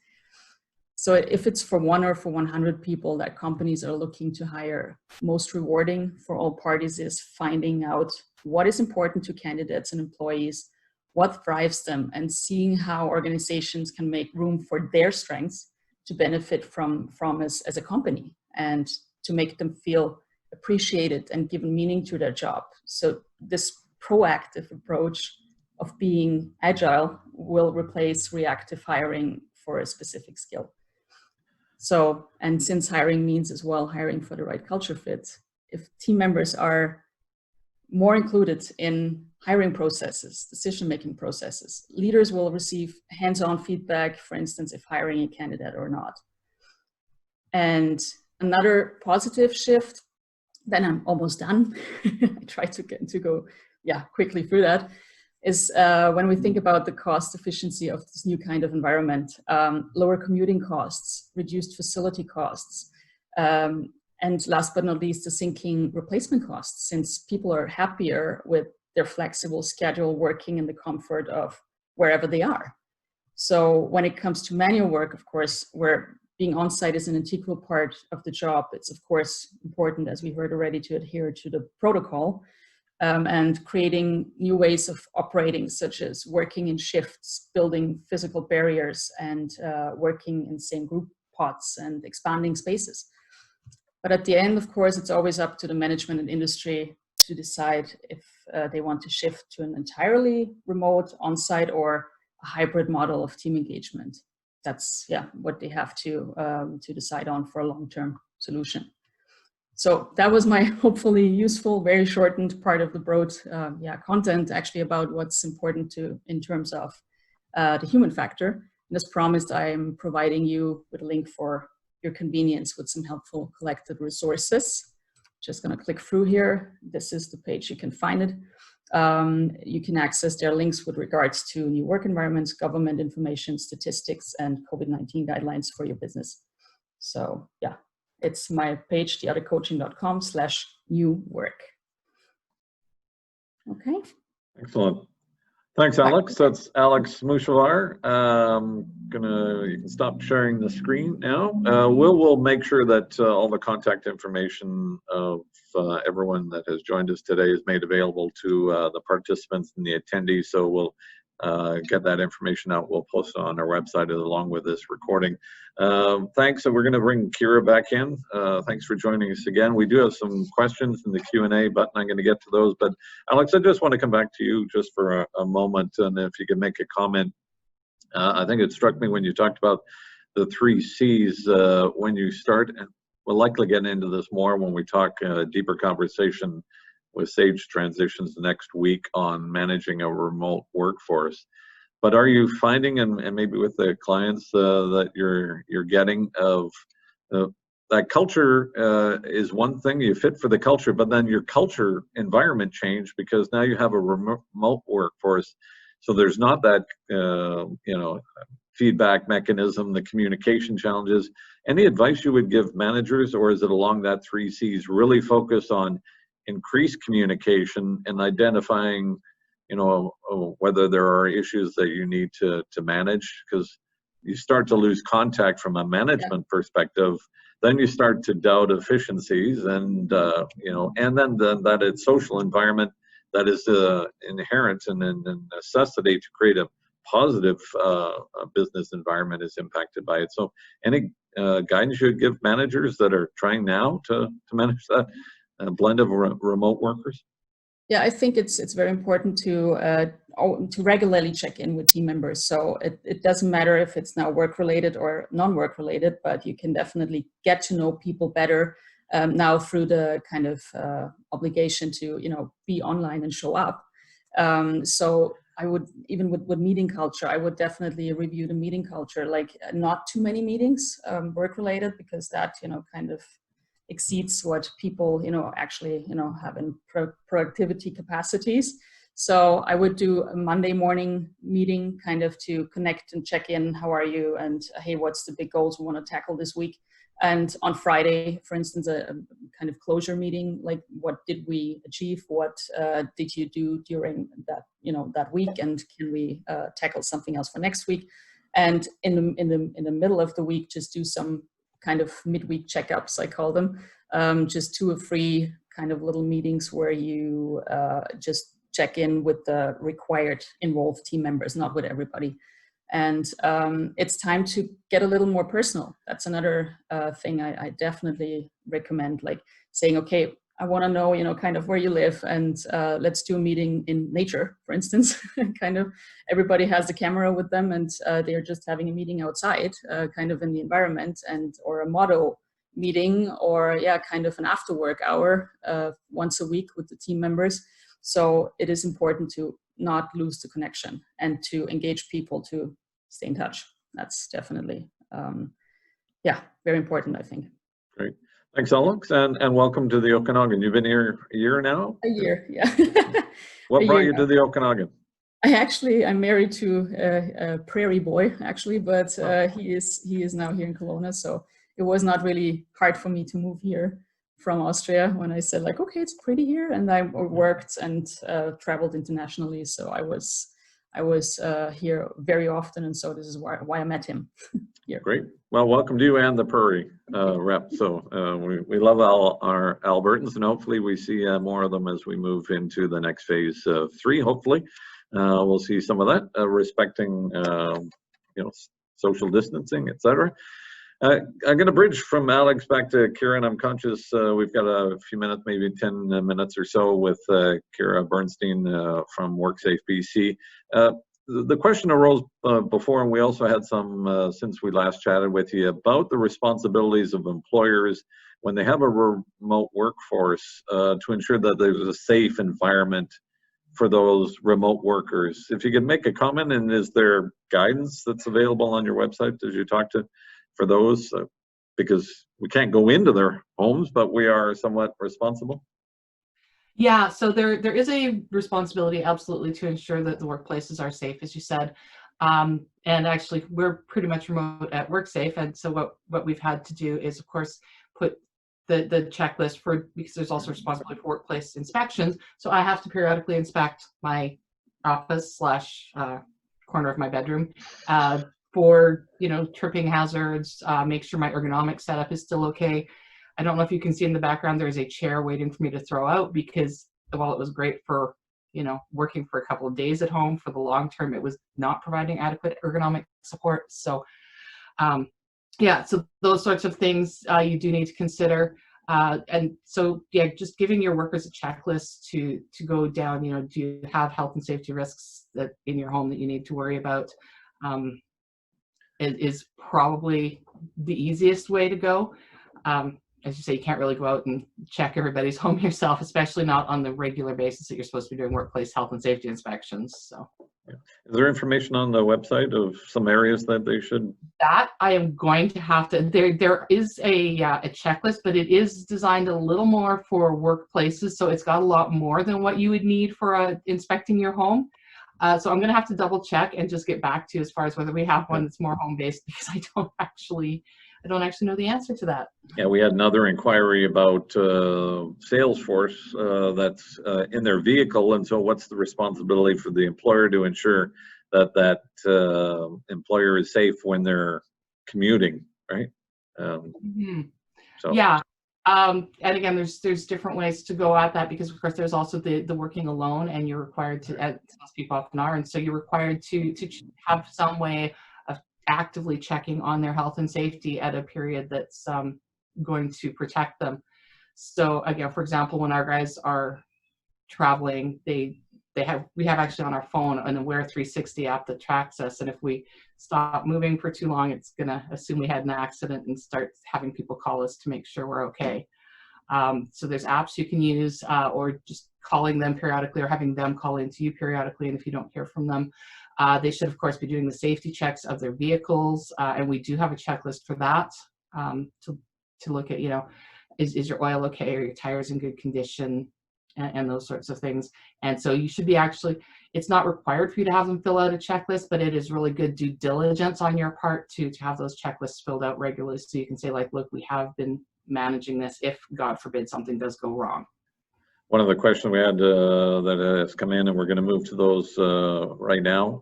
So if it's for 1 or for 100 people that companies are looking to hire, most rewarding for all parties is finding out what is important to candidates and employees, what drives them, and seeing how organizations can make room for their strengths to benefit from as a company, and to make them feel appreciated and given meaning to their job. So this proactive approach of being agile will replace reactive hiring for a specific skill. So, and since hiring means as well hiring for the right culture fit, if team members are more included in hiring processes, decision-making processes, leaders will receive hands-on feedback, for instance, if hiring a candidate or not. And another positive shift, then I'm almost done. I try to go quickly through that, is when we think about the cost efficiency of this new kind of environment, lower commuting costs, reduced facility costs, and last but not least, the sinking replacement costs, since people are happier with their flexible schedule, working in the comfort of wherever they are. So when it comes to manual work, of course, where being on site is an integral part of the job, it's of course important, as we heard already, to adhere to the protocol. And creating new ways of operating, such as working in shifts, building physical barriers, and working in same group pods and expanding spaces. But at the end, of course, it's always up to the management and industry to decide if they want to shift to an entirely remote, on-site, or a hybrid model of team engagement. That's what they have to decide on for a long-term solution. So that was my hopefully useful, very shortened part of the broad content, actually about what's important in terms of the human factor. And as promised, I am providing you with a link for your convenience with some helpful collected resources. Just going to click through here. This is the page, you can find it. You can access their links with regards to new work environments, government information, statistics, and COVID-19 guidelines for your business. So yeah. It's my page, theothercoaching.com/new-work. Okay. Excellent. Thanks, Alex. That's Alex Mushavar. You can stop sharing the screen now. We'll make sure that all the contact information of everyone that has joined us today is made available to the participants and the attendees. So we'll get that information out. We'll post it on our website along with this recording. Thanks. So we're going to bring Kira back in. Thanks for joining us again. We do have some questions in the Q&A button. I'm going to get to those. But Alex, I just want to come back to you just for a moment, and if you could make a comment. I think it struck me when you talked about the 3 C's when you start, and we'll likely get into this more when we talk deeper conversation with Sage Transitions next week on managing a remote workforce. But are you finding, and maybe with the clients that you're getting, of that culture is one thing, you fit for the culture, but then your culture environment changed because now you have a remote workforce. So there's not that feedback mechanism, the communication challenges. Any advice you would give managers, or is it along that 3 C's, really focus on increased communication and identifying, whether there are issues that you need to manage? Because you start to lose contact from a management perspective, then you start to doubt efficiencies, and and then that it's social environment that is inherent and a necessity to create a positive business environment is impacted by it. So any guidance you would give managers that are trying now to manage that blend of remote workers? Yeah, I think it's very important to regularly check in with team members. So it doesn't matter if it's now work related or non-work related, but you can definitely get to know people better now through the kind of obligation to be online and show up. So I would, even with meeting culture, I would definitely review the meeting culture, like not too many meetings, work related, because that, kind of exceeds what people, actually, have in productivity capacities. So I would do a Monday morning meeting kind of to connect and check in. How are you? And hey, what's the big goals we want to tackle this week? And on Friday, for instance, a kind of closure meeting, like what did we achieve? What did you do during that, that week? And can we tackle something else for next week? And in the middle of the week, just do some kind of midweek checkups, I call them, just 2 or 3 kind of little meetings where you just check in with the required involved team members, not with everybody. And it's time to get a little more personal. That's another thing I definitely recommend, like saying, okay, I want to know, kind of where you live, and let's do a meeting in nature, for instance. Kind of everybody has the camera with them, and they're just having a meeting outside, kind of in the environment, and or a motto meeting, or kind of an after work hour once a week with the team members. So it is important to not lose the connection and to engage people to stay in touch. That's definitely, very important, I think. Great. Thanks, Alex, and welcome to the Okanagan. You've been here a year now? A year, yeah. What brought you to the Okanagan? I'm married to a prairie boy, actually, but he is now here in Kelowna, so it was not really hard for me to move here from Austria when I said, like, okay, it's pretty here, and I worked and traveled internationally, so I was here very often, and so this is why I met him here. Great. Well, welcome to you and the Prairie rep. So we love our Albertans, and hopefully we see more of them as we move into the next phase 3. Hopefully, we'll see some of that, respecting social distancing, etc. I'm going to bridge from Alex back to Kira, and I'm conscious we've got a few minutes, maybe 10 minutes or so, with Kira Bernstein from WorkSafeBC. The question arose before, and we also had some since we last chatted with you, about the responsibilities of employers when they have a remote workforce to ensure that there's a safe environment for those remote workers. If you could make a comment, and is there guidance that's available on your website as you talk to for those, because we can't go into their homes, but we are somewhat responsible? Yeah, so there is a responsibility, absolutely, to ensure that the workplaces are safe, as you said. And actually, we're pretty much remote at WorkSafe, and so what we've had to do is, of course, put the checklist for, because there's also responsibility for workplace inspections. So I have to periodically inspect my office / corner of my bedroom for tripping hazards, make sure my ergonomic setup is still okay. I don't know if you can see in the background, there is a chair waiting for me to throw out, because while it was great for, working for a couple of days at home, for the long term, it was not providing adequate ergonomic support. So, so those sorts of things you do need to consider. And so, just giving your workers a checklist to go down, do you have health and safety risks that in your home that you need to worry about? It is probably the easiest way to go. As you say, you can't really go out and check everybody's home yourself, especially not on the regular basis that you're supposed to be doing workplace health and safety inspections. So, is there information on the website of some areas that they should? That I am going to have to. There is a checklist, but it is designed a little more for workplaces, so it's got a lot more than what you would need for inspecting your home. So I'm going to have to double check and just get back to you as far as whether we have one that's more home based, because I don't actually know the answer to that. Yeah, we had another inquiry about Salesforce that's in their vehicle, and so what's the responsibility for the employer to ensure that employer is safe when they're commuting, right? So yeah, and again, there's different ways to go at that, because of course there's also the working alone, and you're required to, as most people often are, and so you're required to have some way of actively checking on their health and safety at a period that's going to protect them. So again, for example, when our guys are traveling, we have actually on our phone an Aware 360 app that tracks us, and if we stop moving for too long, it's gonna assume we had an accident and start having people call us to make sure we're okay. So there's apps you can use, or just calling them periodically or having them call into you periodically. And if you don't hear from them, they should, of course, be doing the safety checks of their vehicles. And we do have a checklist for that, to look at, is your oil okay? Are your tires in good condition? And those sorts of things. And so you should be it's not required for you to have them fill out a checklist, but it is really good due diligence on your part to have those checklists filled out regularly, so you can say, like, look, we have been managing this if, God forbid, something does go wrong. One of the questions we had that has come in, and we're going to move to those right now,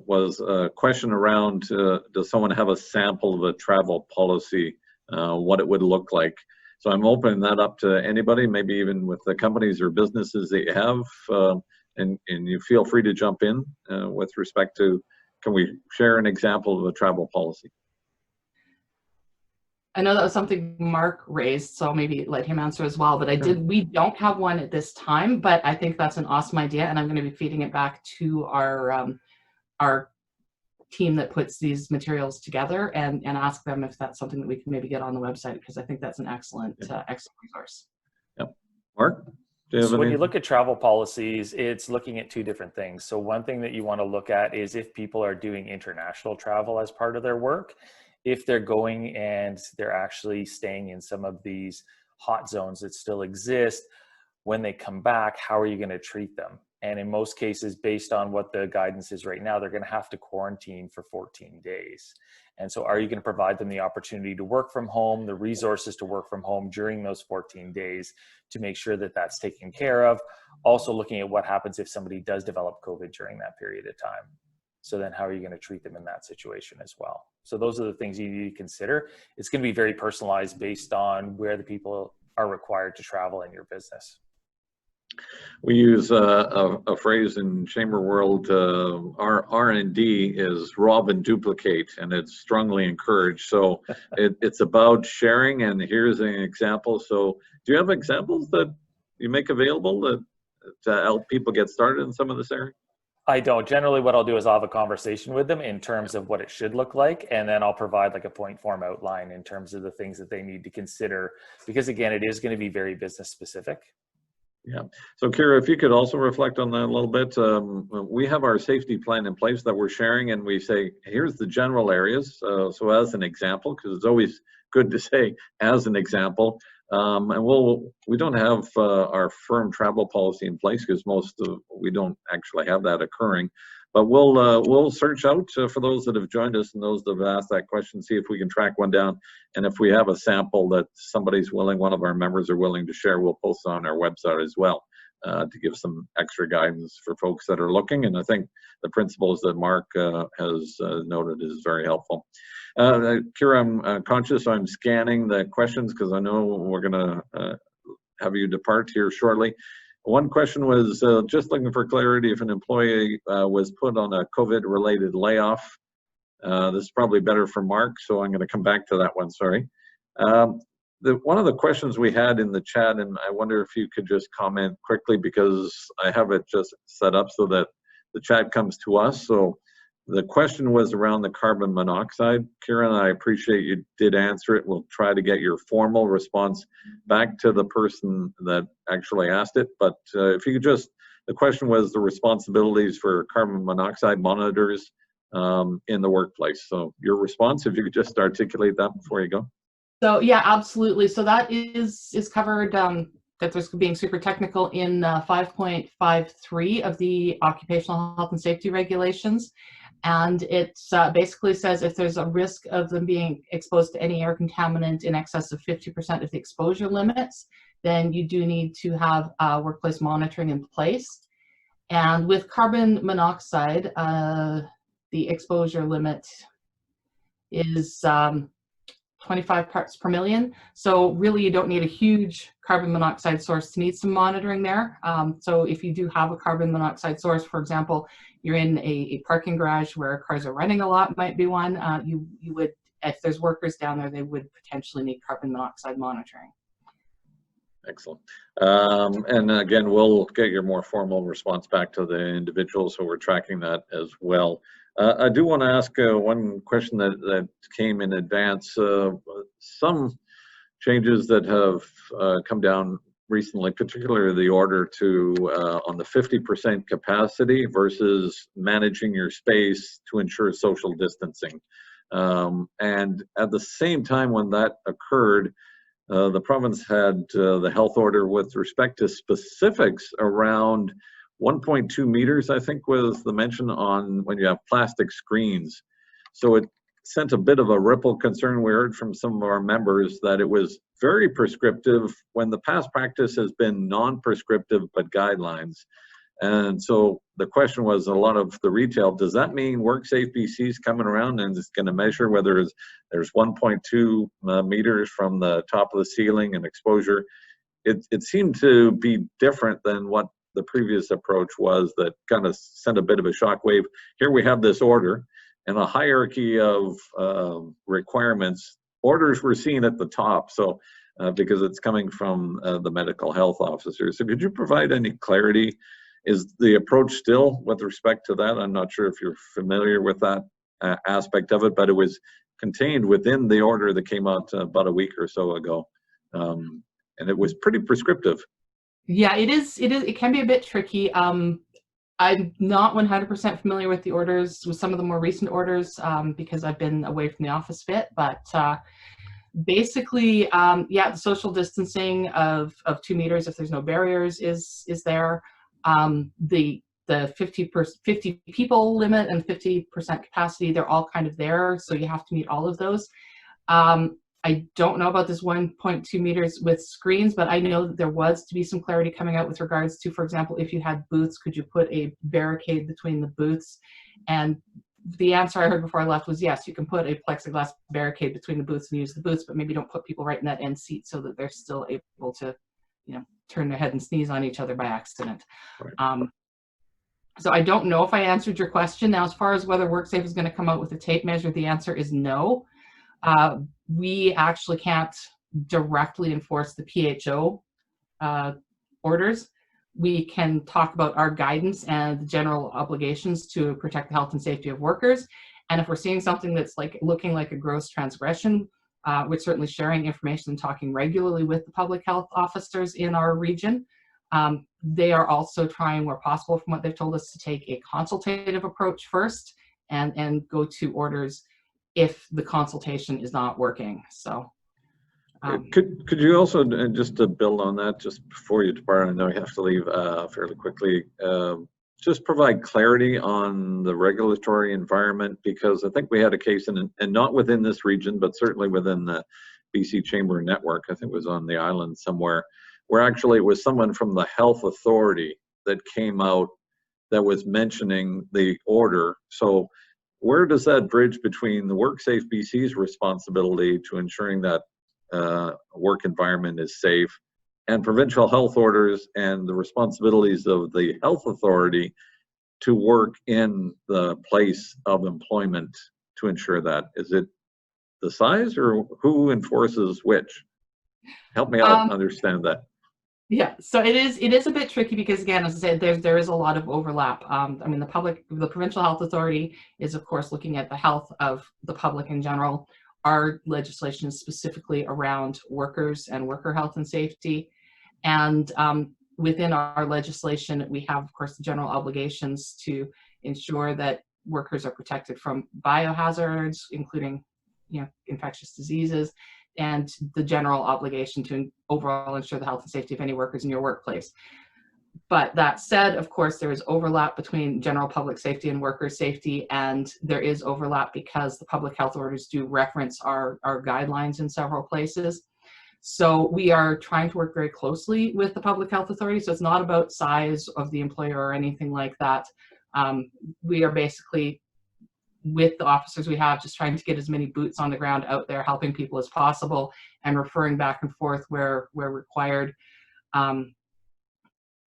was a question around, does someone have a sample of a travel policy, what it would look like? So I'm opening that up to anybody, maybe even with the companies or businesses that you have, and you feel free to jump in with respect to, can we share an example of a travel policy? I know that was something Mark raised, so maybe let him answer as well, but we don't have one at this time, but I think that's an awesome idea, and I'm going to be feeding it back to our team that puts these materials together and ask them if that's something that we can maybe get on the website, because I think that's an excellent resource. Yep. Mark? So when you look at travel policies, it's looking at two different things. So one thing that you want to look at is if people are doing international travel as part of their work, if they're going and they're actually staying in some of these hot zones that still exist, when they come back, how are you going to treat them? And in most cases, based on what the guidance is right now, they're going to have to quarantine for 14 days. And so are you going to provide them the opportunity to work from home, the resources to work from home during those 14 days to make sure that that's taken care of? Also looking at what happens if somebody does develop COVID during that period of time. So then how are you going to treat them in that situation as well? So those are the things you need to consider. It's going to be very personalized based on where the people are required to travel in your business. We use a phrase in chamber world, our R&D is rob and duplicate, and it's strongly encouraged. So it's about sharing, and here's an example. So do you have examples that you make available to help people get started in some of this area? I don't. Generally, what I'll do is I'll have a conversation with them in terms of what it should look like, and then I'll provide like a point form outline in terms of the things that they need to consider, because again, it is going to be very business specific. Yeah. So Kira, if you could also reflect on that a little bit. We have our safety plan in place that we're sharing, and we say, here's the general areas. So as an example, because it's always good to say as an example, and we don't have our firm travel policy in place because we don't actually have that occurring. But we'll search out for those that have joined us and those that have asked that question, see if we can track one down. And if we have a sample that somebody's willing, one of our members are willing to share, we'll post it on our website as well to give some extra guidance for folks that are looking. And I think the principles that Mark has noted is very helpful. Kira, I'm conscious I'm scanning the questions because I know we're going to have you depart here shortly. One question was just looking for clarity if an employee was put on a COVID-related layoff. This is probably better for Mark, so I'm going to come back to that one, sorry. One of the questions we had in the chat, and I wonder if you could just comment quickly because I have it just set up so that the chat comes to us. So the question was around the carbon monoxide. Kieran, I appreciate you did answer it. We'll try to get your formal response back to the person that actually asked it. But if you could the question was the responsibilities for carbon monoxide monitors in the workplace. So your response, if you could just articulate that before you go. So yeah, absolutely. So that is covered, that there's being super technical in 5.53 of the Occupational Health and Safety Regulations. And it basically says if there's a risk of them being exposed to any air contaminant in excess of 50% of the exposure limits, then you do need to have workplace monitoring in place. And with carbon monoxide, the exposure limit is 25 parts per million. So really you don't need a huge carbon monoxide source to need some monitoring there. So if you do have a carbon monoxide source, for example, you're in a parking garage where cars are running a lot, might be one, you would, if there's workers down there, they would potentially need carbon monoxide monitoring. Excellent. And again, we'll get your more formal response back to the individual, so we're tracking that as well. I do want to ask one question that came in advance. Some changes that have come down recently, particularly the order to on the 50% capacity versus managing your space to ensure social distancing. And at the same time when that occurred, the province had the health order with respect to specifics around 1.2 meters, I think was the mention on when you have plastic screens. So it sent a bit of a ripple concern. We heard from some of our members that it was very prescriptive when the past practice has been non-prescriptive but guidelines. And so the question was, a lot of the retail, does that mean WorkSafeBC is coming around and it's going to measure whether there's 1.2 meters from the top of the ceiling and exposure? It seemed to be different than what the previous approach was, that kind of sent a bit of a shockwave. Here we have this order and a hierarchy of requirements. Orders were seen at the top, so because it's coming from the medical health officer. So could you provide any clarity? Is the approach still with respect to that? I'm not sure if you're familiar with that aspect of it, but it was contained within the order that came out about a week or so ago. And it was pretty prescriptive. Yeah, it is. It can be a bit tricky. I'm not 100% familiar with the orders, with some of the more recent orders, because I've been away from the office a bit, but basically, yeah, the social distancing of 2 meters, if there's no barriers, is there. The 50 people limit and 50% capacity, they're all kind of there, so you have to meet all of those. I don't know about this 1.2 meters with screens, but I know that there was to be some clarity coming out with regards to, for example, if you had booths, could you put a barricade between the booths? And the answer I heard before I left was yes, you can put a plexiglass barricade between the booths and use the booths, but maybe don't put people right in that end seat so that they're still able to, you know, turn their head and sneeze on each other by accident. Right. So I don't know if I answered your question. Now, as far as whether WorkSafe is going to come out with a tape measure, the answer is no. We actually can't directly enforce the PHO orders. We can talk about our guidance and the general obligations to protect the health and safety of workers. And if we're seeing something that's looking like a gross transgression, we're certainly sharing information and talking regularly with the public health officers in our region. They are also trying where possible, from what they've told us, to take a consultative approach first and go to orders if the consultation is not working. So could you also, just to build on that, just before you depart, I know you have to leave fairly quickly, just provide clarity on the regulatory environment, because I think we had a case, and not within this region, but certainly within the BC Chamber network, I think it was on the island somewhere, where actually it was someone from the health authority that came out that was mentioning the order. So where does that bridge between the WorkSafeBC's responsibility to ensuring that work environment is safe and provincial health orders and the responsibilities of the health authority to work in the place of employment to ensure that? Is it the size, or who enforces which? Help me out understand that. Yeah, so it is a bit tricky because, again, as I said, there is a lot of overlap. I mean, the provincial health authority is, of course, looking at the health of the public in general. Our legislation is specifically around workers and worker health and safety. And within our legislation, we have, of course, the general obligations to ensure that workers are protected from biohazards, including, you know, infectious diseases, and the general obligation to overall ensure the health and safety of any workers in your workplace. But that said, of course, there is overlap between general public safety and worker safety, and there is overlap because the public health orders do reference our guidelines in several places. So we are trying to work very closely with the public health authority. So it's not about size of the employer or anything like that. We are basically, with the officers we have, just trying to get as many boots on the ground out there helping people as possible and referring back and forth where required.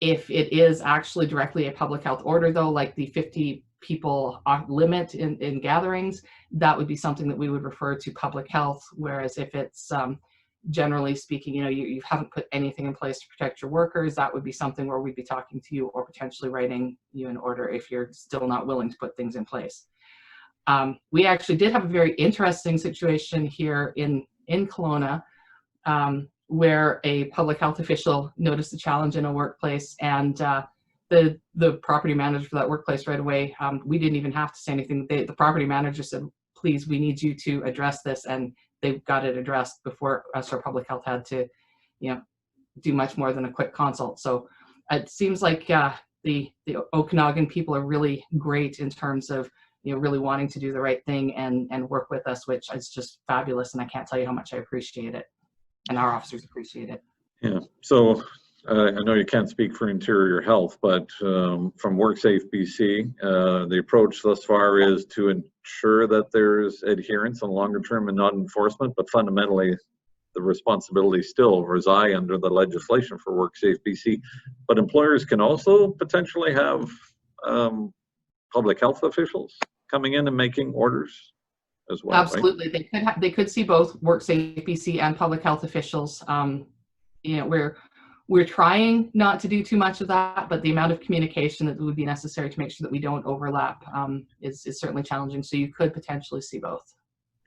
If it is actually directly a public health order, though, like the 50 people limit in gatherings, that would be something that we would refer to public health. Whereas if it's generally speaking, you know, you haven't put anything in place to protect your workers, that would be something where we'd be talking to you or potentially writing you an order if you're still not willing to put things in place. We actually did have a very interesting situation here in Kelowna where a public health official noticed a challenge in a workplace, and the property manager for that workplace right away, we didn't even have to say anything. The property manager said, please, we need you to address this, and they got it addressed before us or public health had to, do much more than a quick consult. So it seems like the Okanagan people are really great in terms of really wanting to do the right thing and work with us, which is just fabulous, and I can't tell you how much I appreciate it, and our officers appreciate it. Yeah, so I know you can't speak for Interior Health, but from WorkSafeBC, the approach thus far is to ensure that there's adherence on longer term and not enforcement, but fundamentally the responsibility still reside under the legislation for WorkSafeBC. But employers can also potentially have public health officials coming in and making orders as well. Absolutely, right? They could see both WorkSafeBC and public health officials. We're trying not to do too much of that, but the amount of communication that would be necessary to make sure that we don't overlap is certainly challenging. So you could potentially see both.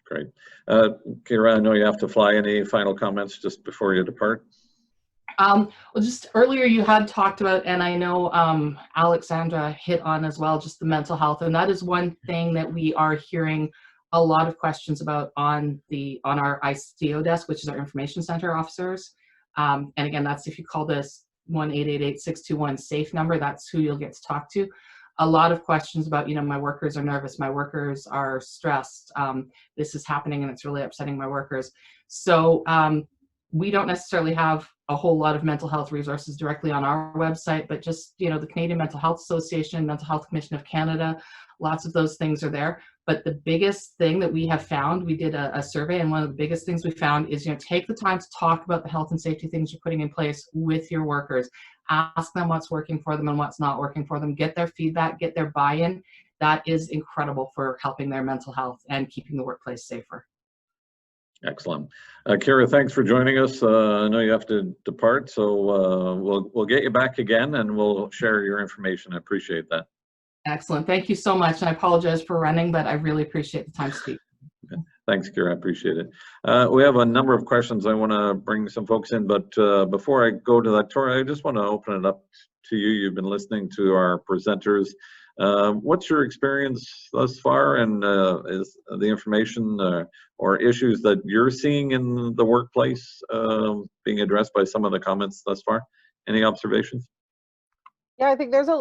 Great. Kira, I know you have to fly. Any final comments just before you depart? Well, just earlier you had talked about, and I know Alexandra hit on as well, just the mental health, and that is one thing that we are hearing a lot of questions about on our ICO desk, which is our information center officers. And again, that's if you call this 1-888-621-SAFE number, that's who you'll get to talk to. A lot of questions about, my workers are nervous, my workers are stressed, this is happening and it's really upsetting my workers. So we don't necessarily have a whole lot of mental health resources directly on our website, but just, the Canadian Mental Health Association, Mental Health Commission of Canada, lots of those things are there. But the biggest thing that we have found, we did a survey, and one of the biggest things we found is, take the time to talk about the health and safety things you're putting in place with your workers. Ask them what's working for them and what's not working for them. Get their feedback, get their buy-in. That is incredible for helping their mental health and keeping the workplace safer. Excellent. Kira, thanks for joining us. I know you have to depart, so we'll get you back again and we'll share your information. I appreciate that. Excellent. Thank you so much. And I apologize for running, but I really appreciate the time to speak. Okay. Thanks, Kira. I appreciate it. We have a number of questions. I want to bring some folks in, but before I go to that, Tori, I just want to open it up to you. You've been listening to our presenters. What's your experience thus far, and is the information or issues that you're seeing in the workplace being addressed by some of the comments thus far? Any observations? Yeah, I think there's a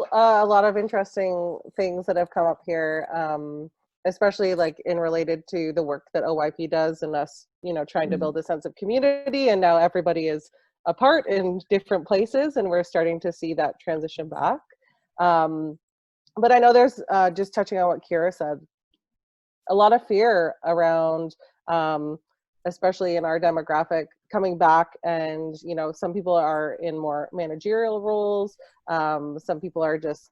lot of interesting things that have come up here, especially like in related to the work that OYP does and us, trying to build a sense of community. And now everybody is apart in different places, and we're starting to see that transition back. But I know there's, just touching on what Kira said, a lot of fear around, especially in our demographic, coming back, and some people are in more managerial roles, some people are just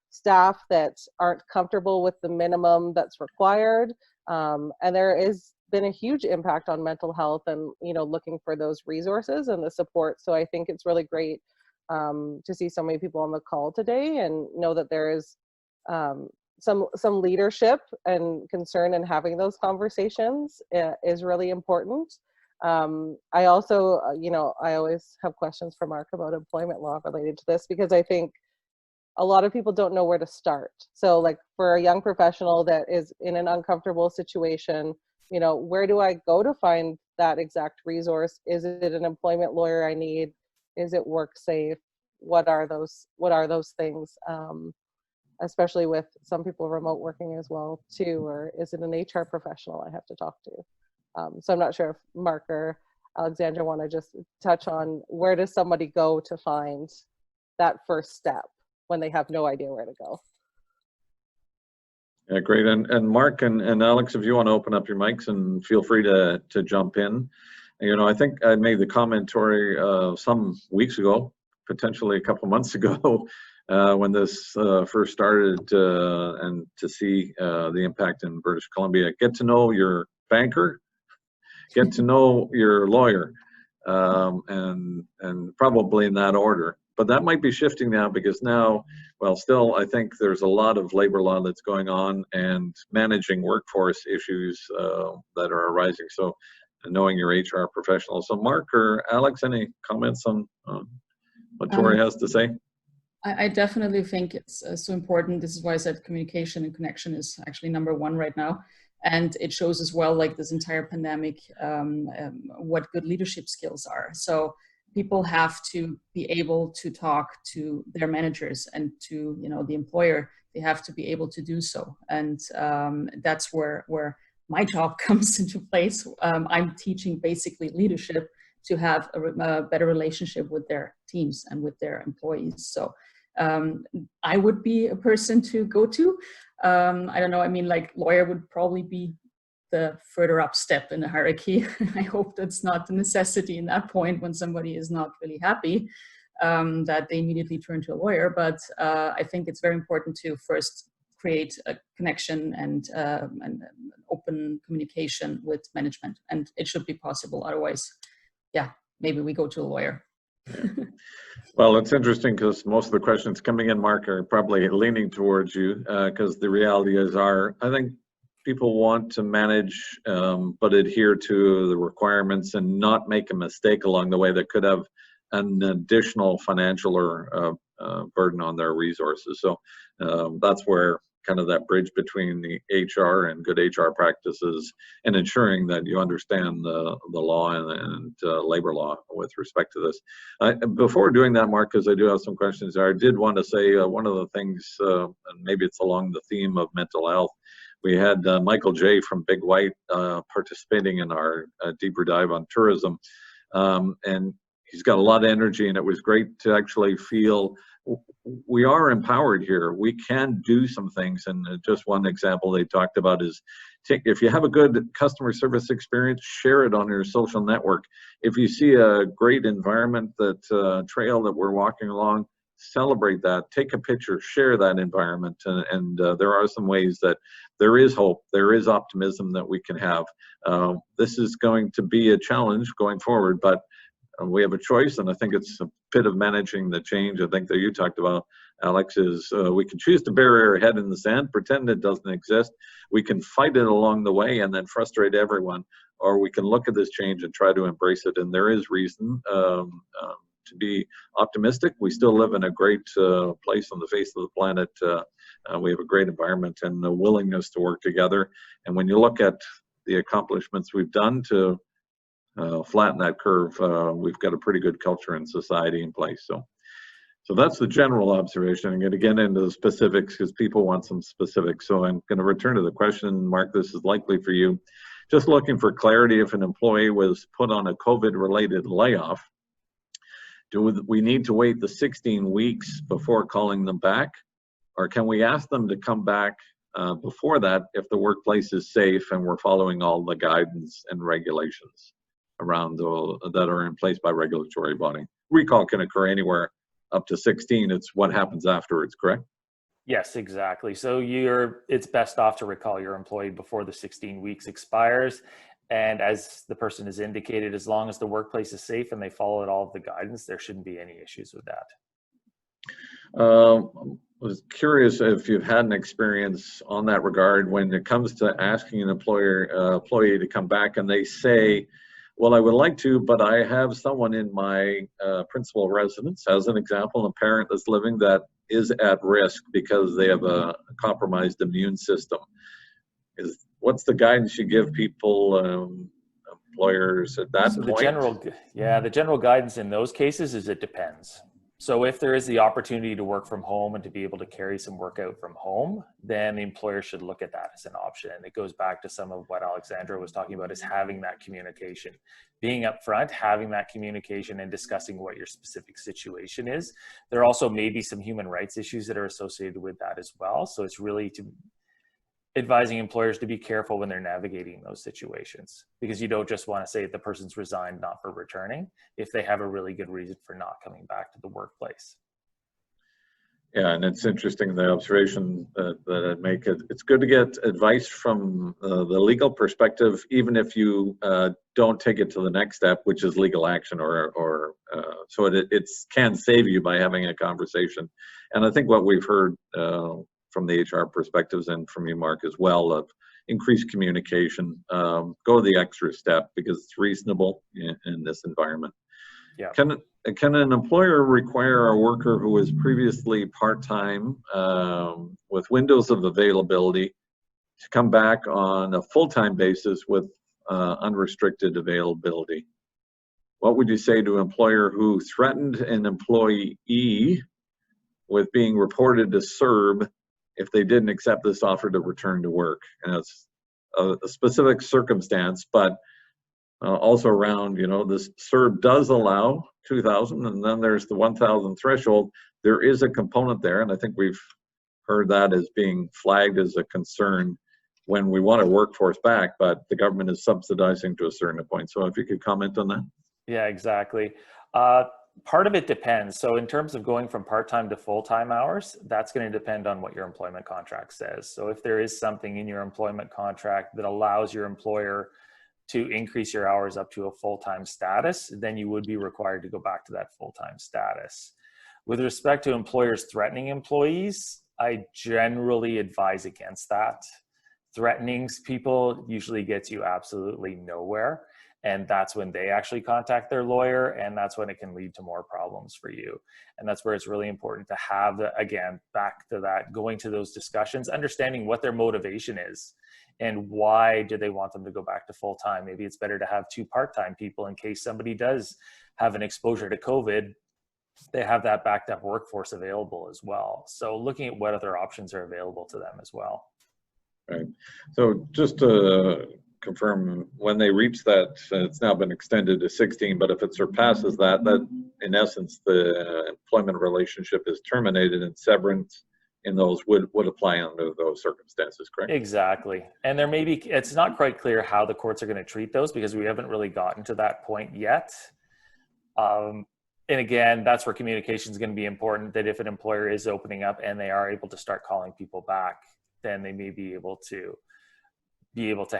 staff that aren't comfortable with the minimum that's required, and there has been a huge impact on mental health, and looking for those resources and the support. So I think it's really great to see so many people on the call today, and know that there is some leadership and concern in having those conversations is really important. I also, I always have questions for Mark about employment law related to this, because I think a lot of people don't know where to start. So like for a young professional that is in an uncomfortable situation, where do I go to find that exact resource? Is it an employment lawyer I need? Is it WorkSafe? What are those things? Especially with some people remote working as well too, or is it an HR professional I have to talk to? So I'm not sure if Mark or Alexandra want to just touch on where does somebody go to find that first step when they have no idea where to go. Yeah, great. And Mark and Alex, if you want to open up your mics, and feel free to jump in. I think I made the comment, Tori, some weeks ago, potentially a couple of months ago, when this first started, and to see the impact in British Columbia. Get to know your banker, get to know your lawyer, and probably in that order. But that might be shifting now, because now, well, still, I think there's a lot of labor law that's going on, and managing workforce issues that are arising. So knowing your HR professional. So Mark or Alex, any comments on what Tori has to say? I definitely think it's so important. This is why I said communication and connection is actually number one right now. And it shows as well, like this entire pandemic, what good leadership skills are. So people have to be able to talk to their managers and to, you know, the employer. They have to be able to do so. And that's where my job comes into place. I'm teaching basically leadership to have a better relationship with their teams and with their employees. So I would be a person to go to. I don't know, I mean, like lawyer would probably be the further up step in the hierarchy. I hope that's not the necessity in that point when somebody is not really happy, that they immediately turn to a lawyer. But I think it's very important to first create a connection and open communication with management. And it should be possible. Otherwise, yeah, maybe we go to a lawyer. Yeah. Well, it's interesting because most of the questions coming in, Mark, are probably leaning towards you because the reality is I think people want to manage but adhere to the requirements and not make a mistake along the way that could have an additional financial or burden on their resources. So that's where kind of that bridge between the HR and good HR practices and ensuring that you understand the law and labor law with respect to this. Before doing that, Mark, because I do have some questions there, I did want to say one of the things, and maybe it's along the theme of mental health, we had Michael J. from Big White participating in our deeper dive on tourism. And he's got a lot of energy, and it was great to actually feel we are empowered here. We can do some things. And just one example they talked about is if you have a good customer service experience, share it on your social network. If you see a great environment, that trail that we're walking along, celebrate that, take a picture, share that environment. And there are some ways that there is hope, there is optimism that we can have. This is going to be a challenge going forward, but we have a choice, and I think it's a bit of managing the change. I think that you talked about, Alex, is we can choose to bury our head in the sand, pretend it doesn't exist. We can fight it along the way and then frustrate everyone, or we can look at this change and try to embrace it. And there is reason to be optimistic. We still live in a great place on the face of the planet. We have a great environment and a willingness to work together. And when you look at the accomplishments we've done to flatten that curve, we've got a pretty good culture and society in place. So that's the general observation. I'm going to get into the specifics because people want some specifics. So I'm going to return to the question, Mark, this is likely for you. Just looking for clarity, if an employee was put on a COVID-related layoff, do we need to wait the 16 weeks before calling them back? Or can we ask them to come back before that if the workplace is safe and we're following all the guidance and regulations around that are in place by regulatory body? Recall can occur anywhere up to 16. It's what happens afterwards, correct? Yes, exactly. So it's best off to recall your employee before the 16 weeks expires. And as the person has indicated, as long as the workplace is safe and they followed all of the guidance, there shouldn't be any issues with that. I was curious if you've had an experience on that regard when it comes to asking an employee to come back and they say, well, I would like to, but I have someone in my principal residence, as an example, a parent that's living that is at risk because they have a compromised immune system. What's the guidance you give people, employers at that point? The general guidance in those cases is it depends. So if there is the opportunity to work from home and to be able to carry some work out from home, then the employer should look at that as an option. And it goes back to some of what Alexandra was talking about, is having that communication, being upfront, having that communication and discussing what your specific situation is. There also may be some human rights issues that are associated with that as well. So it's really advising employers to be careful when they're navigating those situations, because you don't just want to say the person's resigned not for returning if they have a really good reason for not coming back to the workplace. Yeah, and it's interesting, the observation that I make. It's good to get advice from the legal perspective, even if you don't take it to the next step, which is legal action, so it can save you by having a conversation. And I think what we've heard from the HR perspectives and from you, Mark, as well, of increase communication, go the extra step because it's reasonable in this environment. Yeah. Can an employer require a worker who was previously part-time with windows of availability to come back on a full-time basis with unrestricted availability? What would you say to an employer who threatened an employee with being reported to CERB if they didn't accept this offer to return to work? And it's a specific circumstance, but also around, this CERB does allow 2,000, and then there's the 1,000 threshold. There is a component there, and I think we've heard that as being flagged as a concern when we want our workforce back, but the government is subsidizing to a certain point. So if you could comment on that. Yeah, exactly. Part of it depends. So in terms of going from part-time to full-time hours, that's going to depend on what your employment contract says. So if there is something in your employment contract that allows your employer to increase your hours up to a full-time status, then you would be required to go back to that full-time status. With respect to employers threatening employees, I generally advise against that. Threatening people usually gets you absolutely nowhere. And that's when they actually contact their lawyer, and that's when it can lead to more problems for you. And that's where it's really important to have, again, back to that, going to those discussions, understanding what their motivation is and why do they want them to go back to full time. Maybe it's better to have 2 part-time people in case somebody does have an exposure to COVID. They have that backed up workforce available as well. So looking at what other options are available to them as well. Right. So just to confirm, when they reach that, it's now been extended to 16, but if it surpasses that, in essence, the employment relationship is terminated, and severance in those would apply under those circumstances, correct? Exactly. And there may be, it's not quite clear how the courts are going to treat those because we haven't really gotten to that point yet. And again, that's where communication is going to be important, that if an employer is opening up and they are able to start calling people back, then they may be able to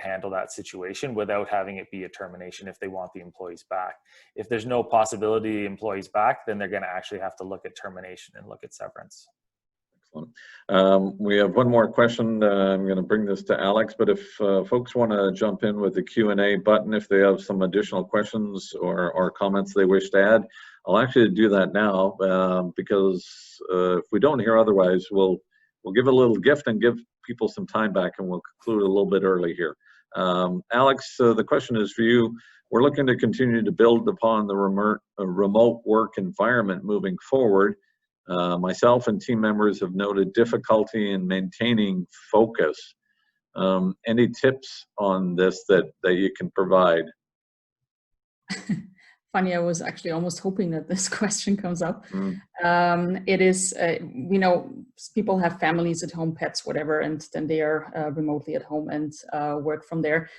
handle that situation without having it be a termination if they want the employees back. If there's no possibility the employees back, then they're going to actually have to look at termination and look at severance. Excellent. We have one more question. I'm going to bring this to Alex, but if folks want to jump in with the Q&A button, if they have some additional questions or comments they wish to add, I'll actually do that now because if we don't hear otherwise, we'll give a little gift and give people some time back, and we'll conclude a little bit early here. Alex, the question is for you. We're looking to continue to build upon the remote work environment moving forward. Myself and team members have noted difficulty in maintaining focus. Any tips on this that you can provide? Funny, I was actually almost hoping that this question comes up. Mm. It is, people have families at home, pets, whatever, and then they are remotely at home and work from there.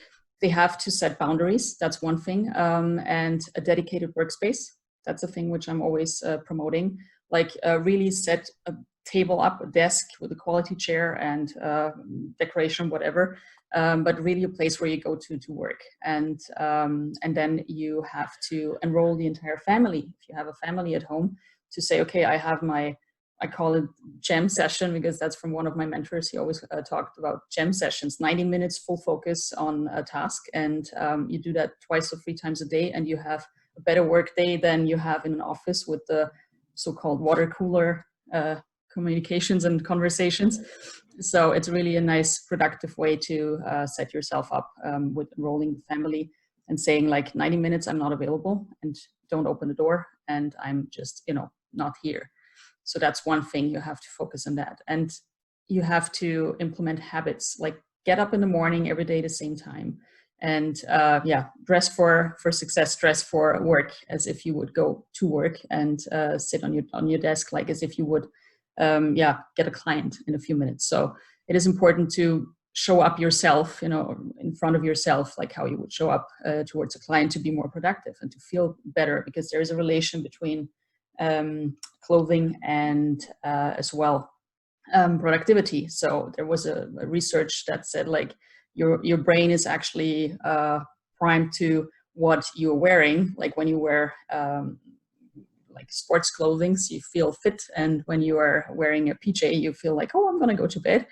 They have to set boundaries. That's one thing. And a dedicated workspace. That's a thing which I'm always promoting. Like really set a table up, a desk with a quality chair and decoration, whatever. But really a place where you go to work, and then you have to enroll the entire family. If you have a family at home, to say, okay, I have I call it gem session because that's from one of my mentors. He always talked about gem sessions, 90 minutes full focus on a task, and you do that 2 or 3 times a day, and you have a better work day than you have in an office with the so-called water cooler communications and conversations. So it's really a nice, productive way to set yourself up with enrolling the family and saying, like, 90 minutes I'm not available, and don't open the door, and I'm just, not here. So that's one thing. You have to focus on that. And you have to implement habits, like get up in the morning every day at the same time. And dress for success, dress for work as if you would go to work, and sit on your desk like as if you would get a client in a few minutes. So it is important to show up yourself, in front of yourself, like how you would show up towards a client, to be more productive and to feel better, because there is a relation between clothing and as well productivity. So there was a research that said, like, your brain is actually primed to what you're wearing. Like when you wear like sports clothing, so you feel fit, and when you are wearing a PJ, you feel like, oh, I'm gonna go to bed.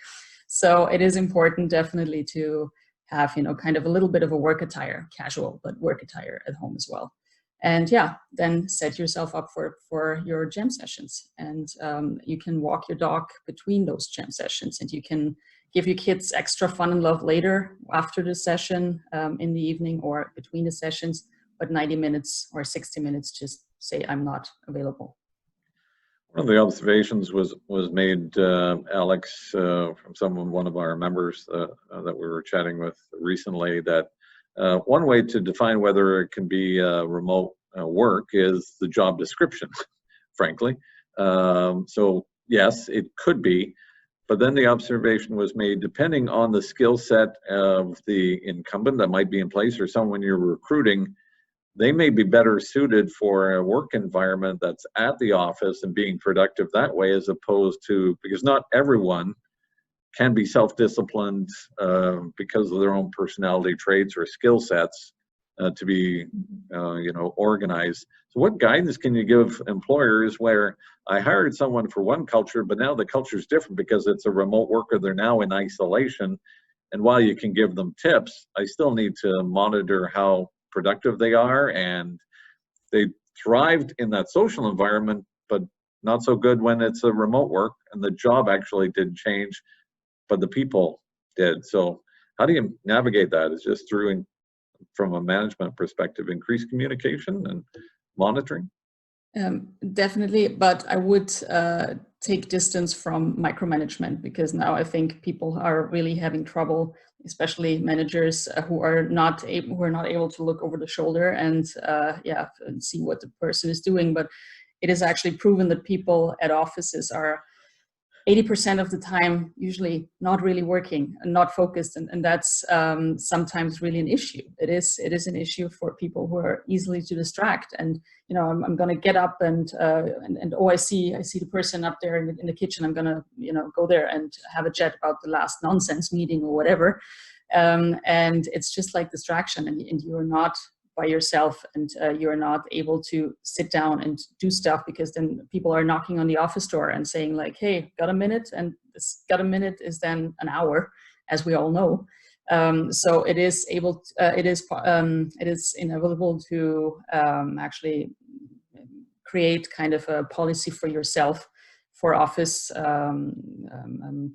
So it is important definitely to have, kind of a little bit of a work attire, casual, but work attire at home as well. And yeah, then set yourself up for your jam sessions. And you can walk your dog between those jam sessions, and you can give your kids extra fun and love later after the session, in the evening or between the sessions, but 90 minutes or 60 minutes, just say, I'm not available. One of the observations was made, Alex, from one of our members that we were chatting with recently, that one way to define whether it can be remote work is the job description, frankly. So yes, it could be, but then the observation was made, depending on the skill set of the incumbent that might be in place or someone you're recruiting, they may be better suited for a work environment that's at the office and being productive that way, as opposed to, because not everyone can be self-disciplined because of their own personality traits or skill sets to be, organized. So what guidance can you give employers where I hired someone for one culture, but now the culture is different because it's a remote worker, they're now in isolation, and while you can give them tips, I still need to monitor how productive they are, and they thrived in that social environment, but not so good when it's a remote work, and the job actually did change, but the people did. So how do you navigate that? It's just through, from a management perspective, increased communication and monitoring? Definitely, but I would take distance from micromanagement, because now I think people are really having trouble, especially managers who are not able to look over the shoulder and see what the person is doing. But it is actually proven that people at offices are 80% of the time usually not really working and not focused, and that's sometimes really an issue. It is an issue for people who are easily to distract. And I'm going to get up and I see the person up there in the kitchen. I'm going to go there and have a chat about the last nonsense meeting or whatever, and it's just like distraction, and you're not by yourself, and you're not able to sit down and do stuff, because then people are knocking on the office door and saying like, hey, got a minute? And this got a minute is then an hour, as we all know. So it is inevitable to actually create kind of a policy for yourself for office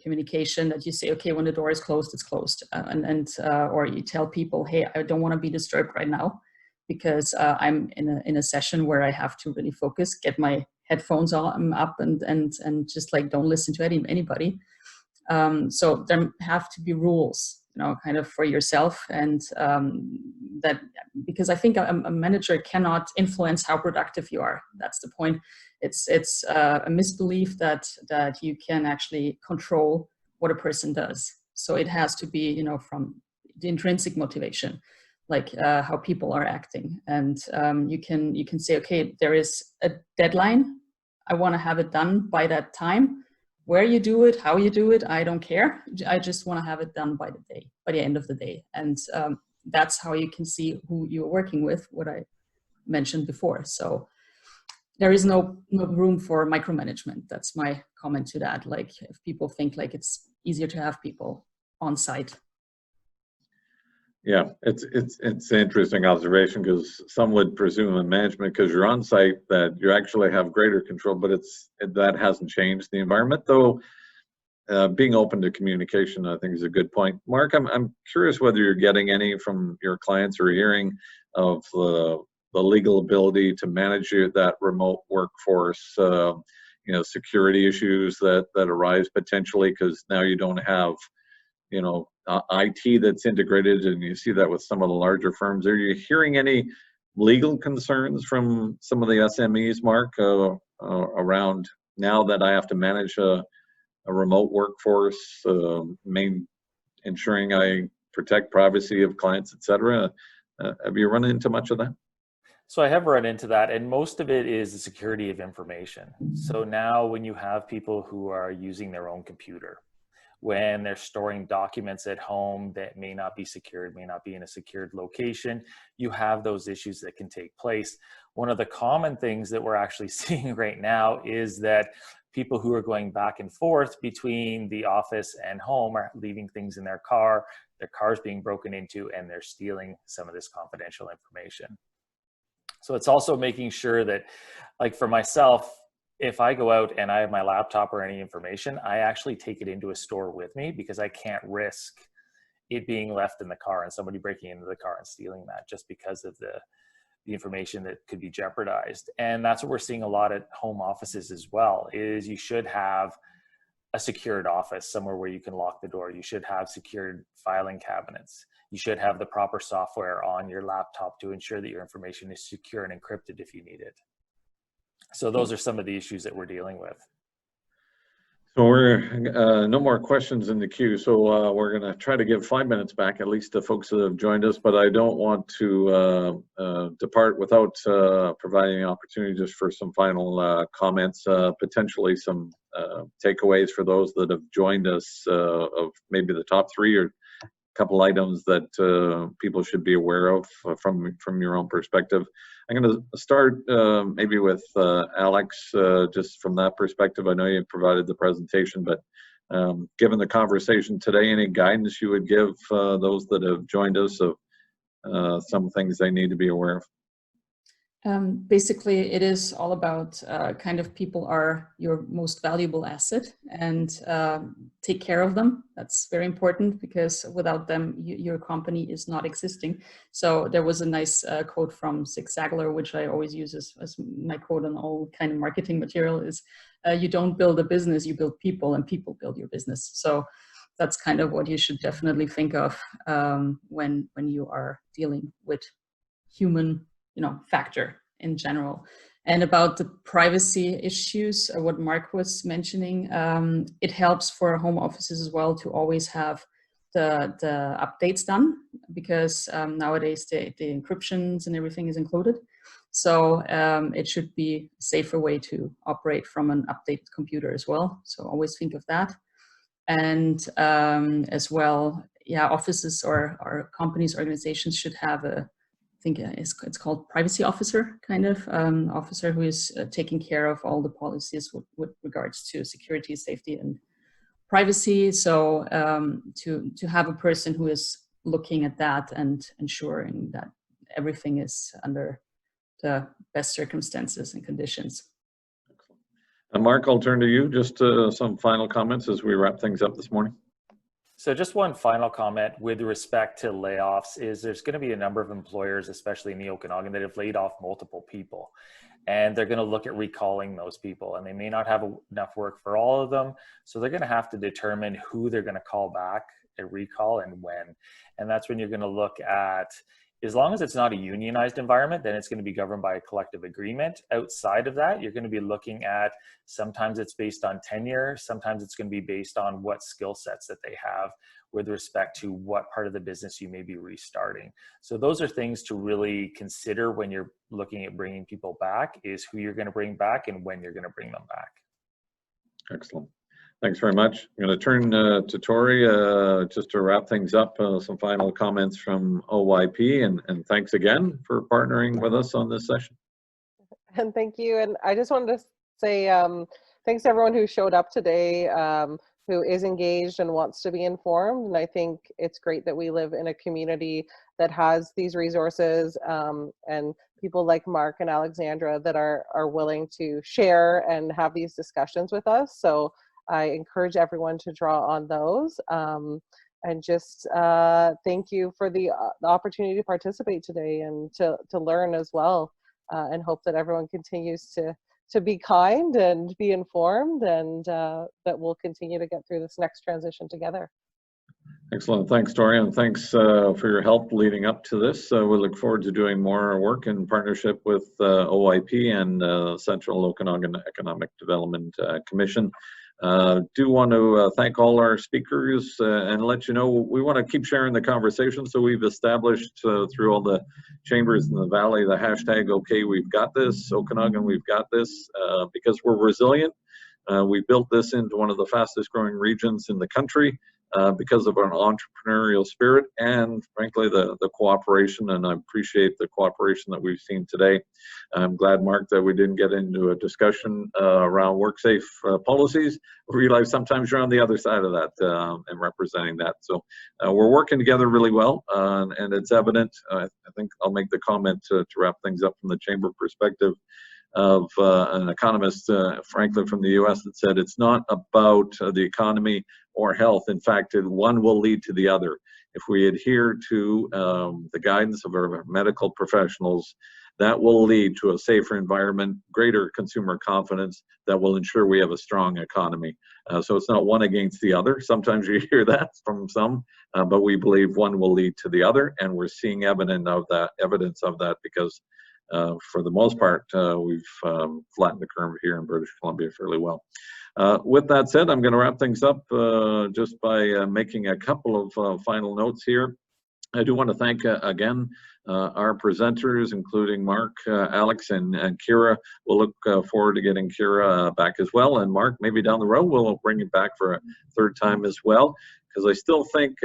communication, that you say, okay, when the door is closed, it's closed, or you tell people, hey, I don't want to be disturbed right now, because I'm in a session where I have to really focus, get my headphones on up, and just like don't listen to anybody. So there have to be rules, kind of for yourself, and that, because I think a manager cannot influence how productive you are. That's the point. It's a misbelief that you can actually control what a person does. So it has to be, from the intrinsic motivation, like how people are acting, and you can say, okay, there is a deadline. I want to have it done by that time. Where you do it, how you do it, I don't care. I just want to have it done by the end of the day. And that's how you can see who you're working with, what I mentioned before. So there is no room for micromanagement. That's my comment to that. Like, if people think like it's easier to have people on site. Yeah, it's an interesting observation, because some would presume in management, because you're on site, that you actually have greater control, but that hasn't changed the environment. Though being open to communication, I think, is a good point. Mark, I'm curious whether you're getting any from your clients or hearing of the legal ability to manage that remote workforce, security issues that arise potentially, because now you don't have IT that's integrated, and you see that with some of the larger firms. Are you hearing any legal concerns from some of the SMEs, Mark, around, now that I have to manage a remote workforce, ensuring I protect privacy of clients, etc.? Have you run into much of that? So I have run into that, and most of it is the security of information. So now when you have people who are using their own computer, when they're storing documents at home that may not be secured, may not be in a secured location, you have those issues that can take place. One of the common things that we're actually seeing right now is that people who are going back and forth between the office and home are leaving things in their car's being broken into, and they're stealing some of this confidential information. So it's also making sure that, like for myself, if I go out and I have my laptop or any information, I actually take it into a store with me, because I can't risk it being left in the car and somebody breaking into the car and stealing that just because of the information that could be jeopardized. And that's what we're seeing a lot at home offices as well, is you should have a secured office somewhere where you can lock the door. You should have secured filing cabinets. You should have the proper software on your laptop to ensure that your information is secure and encrypted if you need it. So those are some of the issues that we're dealing with. So we're no more questions in the queue. So we're going to try to give 5 minutes back, at least to folks that have joined us. But I don't want to depart without providing an opportunity just for some final comments, potentially some takeaways for those that have joined us, of maybe the top 3 or couple items that people should be aware of from your own perspective. I'm going to start maybe with Alex, just from that perspective. I know you provided the presentation, but given the conversation today, any guidance you would give those that have joined us of some things they need to be aware of? Basically, it is all about kind of people are your most valuable asset, and take care of them. That's very important, because without them, your company is not existing. So there was a nice quote from Zig Ziglar, which I always use as my quote on all kind of marketing material, is you don't build a business, you build people, and people build your business. So that's kind of what you should definitely think of when you are dealing with human factor in general. And about the privacy issues, what Mark was mentioning, it helps for home offices as well to always have the updates done, because nowadays the encryptions and everything is included. So it should be a safer way to operate from an updated computer as well. So always think of that. And as well, yeah, offices or companies, organizations should have I think it's called privacy officer, kind of officer who is taking care of all the policies with regards to security, safety, and privacy. So to have a person who is looking at that and ensuring that everything is under the best circumstances and conditions. Excellent. And Mark, I'll turn to you. Just some final comments as we wrap things up this morning. So just one final comment with respect to layoffs is there's going to be a number of employers, especially in the Okanagan, that have laid off multiple people, and they're going to look at recalling those people, and they may not have enough work for all of them. So they're going to have to determine who they're going to call back a recall and when. And that's when you're going to look at, as long as it's not a unionized environment, then it's going to be governed by a collective agreement. Outside of that, you're going to be looking at, sometimes it's based on tenure, sometimes it's going to be based on what skill sets that they have with respect to what part of the business you may be restarting. So those are things to really consider when you're looking at bringing people back, is who you're going to bring back and when you're going to bring them back. Excellent. Thanks very much. I'm going to turn to Tori just to wrap things up. Some final comments from OYP, and thanks again for partnering with us on this session. And thank you. And I just wanted to say thanks to everyone who showed up today, who is engaged and wants to be informed. And I think it's great that we live in a community that has these resources and people like Mark and Alexandra that are willing to share and have these discussions with us. So I encourage everyone to draw on those, and just thank you for the opportunity to participate today and to learn as well, and hope that everyone continues to be kind and be informed, and that we'll continue to get through this next transition together. Excellent. Thanks, Tori, and thanks for your help leading up to this. We look forward to doing more work in partnership with OYP and Central Okanagan Economic Development Commission. Do want to thank all our speakers and let you know we want to keep sharing the conversation. So we've established through all the chambers in the valley the hashtag OK We've Got This, Okanagan We've Got This, because we're resilient. We built this into one of the fastest growing regions in the country. because of an entrepreneurial spirit and, frankly, the cooperation. And I appreciate the cooperation that we've seen today. I'm glad, Mark, that we didn't get into a discussion around WorkSafe policies. We realize sometimes you're on the other side of that and representing that. So we're working together really well, and it's evident. I think I'll make the comment to wrap things up from the Chamber perspective of an economist, frankly, from the US, that said it's not about the economy or health. In fact, one will lead to the other. If we adhere to the guidance of our medical professionals, that will lead to a safer environment, greater consumer confidence that will ensure we have a strong economy. So it's not one against the other. Sometimes you hear that from some, but we believe one will lead to the other, and we're seeing evidence of that because for the most part, we've flattened the curve here in British Columbia fairly well. With that said, I'm going to wrap things up just by making a couple of final notes here. I do want to thank again our presenters, including Mark, Alex, and Kira. We'll look forward to getting Kira back as well. And Mark, maybe down the road, we'll bring you back for a third time as well. Because I still think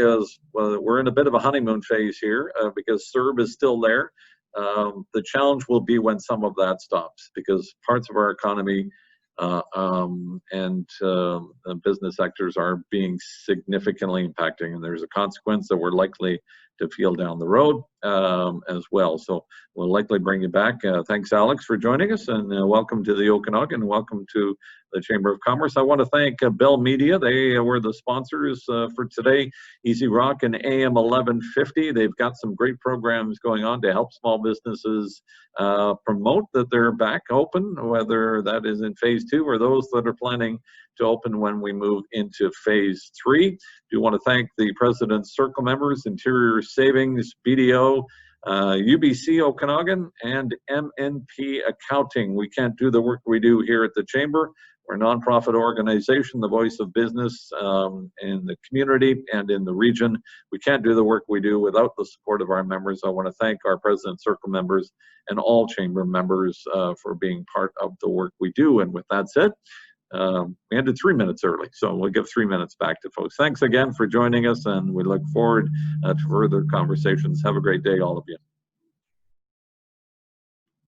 we're in a bit of a honeymoon phase here because CERB is still there. The challenge will be when some of that stops, because parts of our economy and business sectors are being significantly impacting, and there's a consequence that we're likely to feel down the road as well. So we'll likely bring you back. Thanks, Alex, for joining us, and welcome to the Okanagan, welcome to the Chamber of Commerce. I want to thank Bell Media. They were the sponsors for today. Easy Rock and AM 1150. They've got some great programs going on to help small businesses promote that they're back open, whether that is in phase 2 or those that are planning to open when we move into phase 3. Do want to thank the President's Circle members, Interior Savings, BDO, UBC Okanagan, and MNP Accounting. We can't do the work we do here at the Chamber. We're a nonprofit organization, the voice of business in the community and in the region. We can't do the work we do without the support of our members. I want to thank our President's Circle members and all Chamber members for being part of the work we do. And with that said, we ended 3 minutes early, so we'll give 3 minutes back to folks. Thanks again for joining us, and we look forward to further conversations. Have a great day, all of you.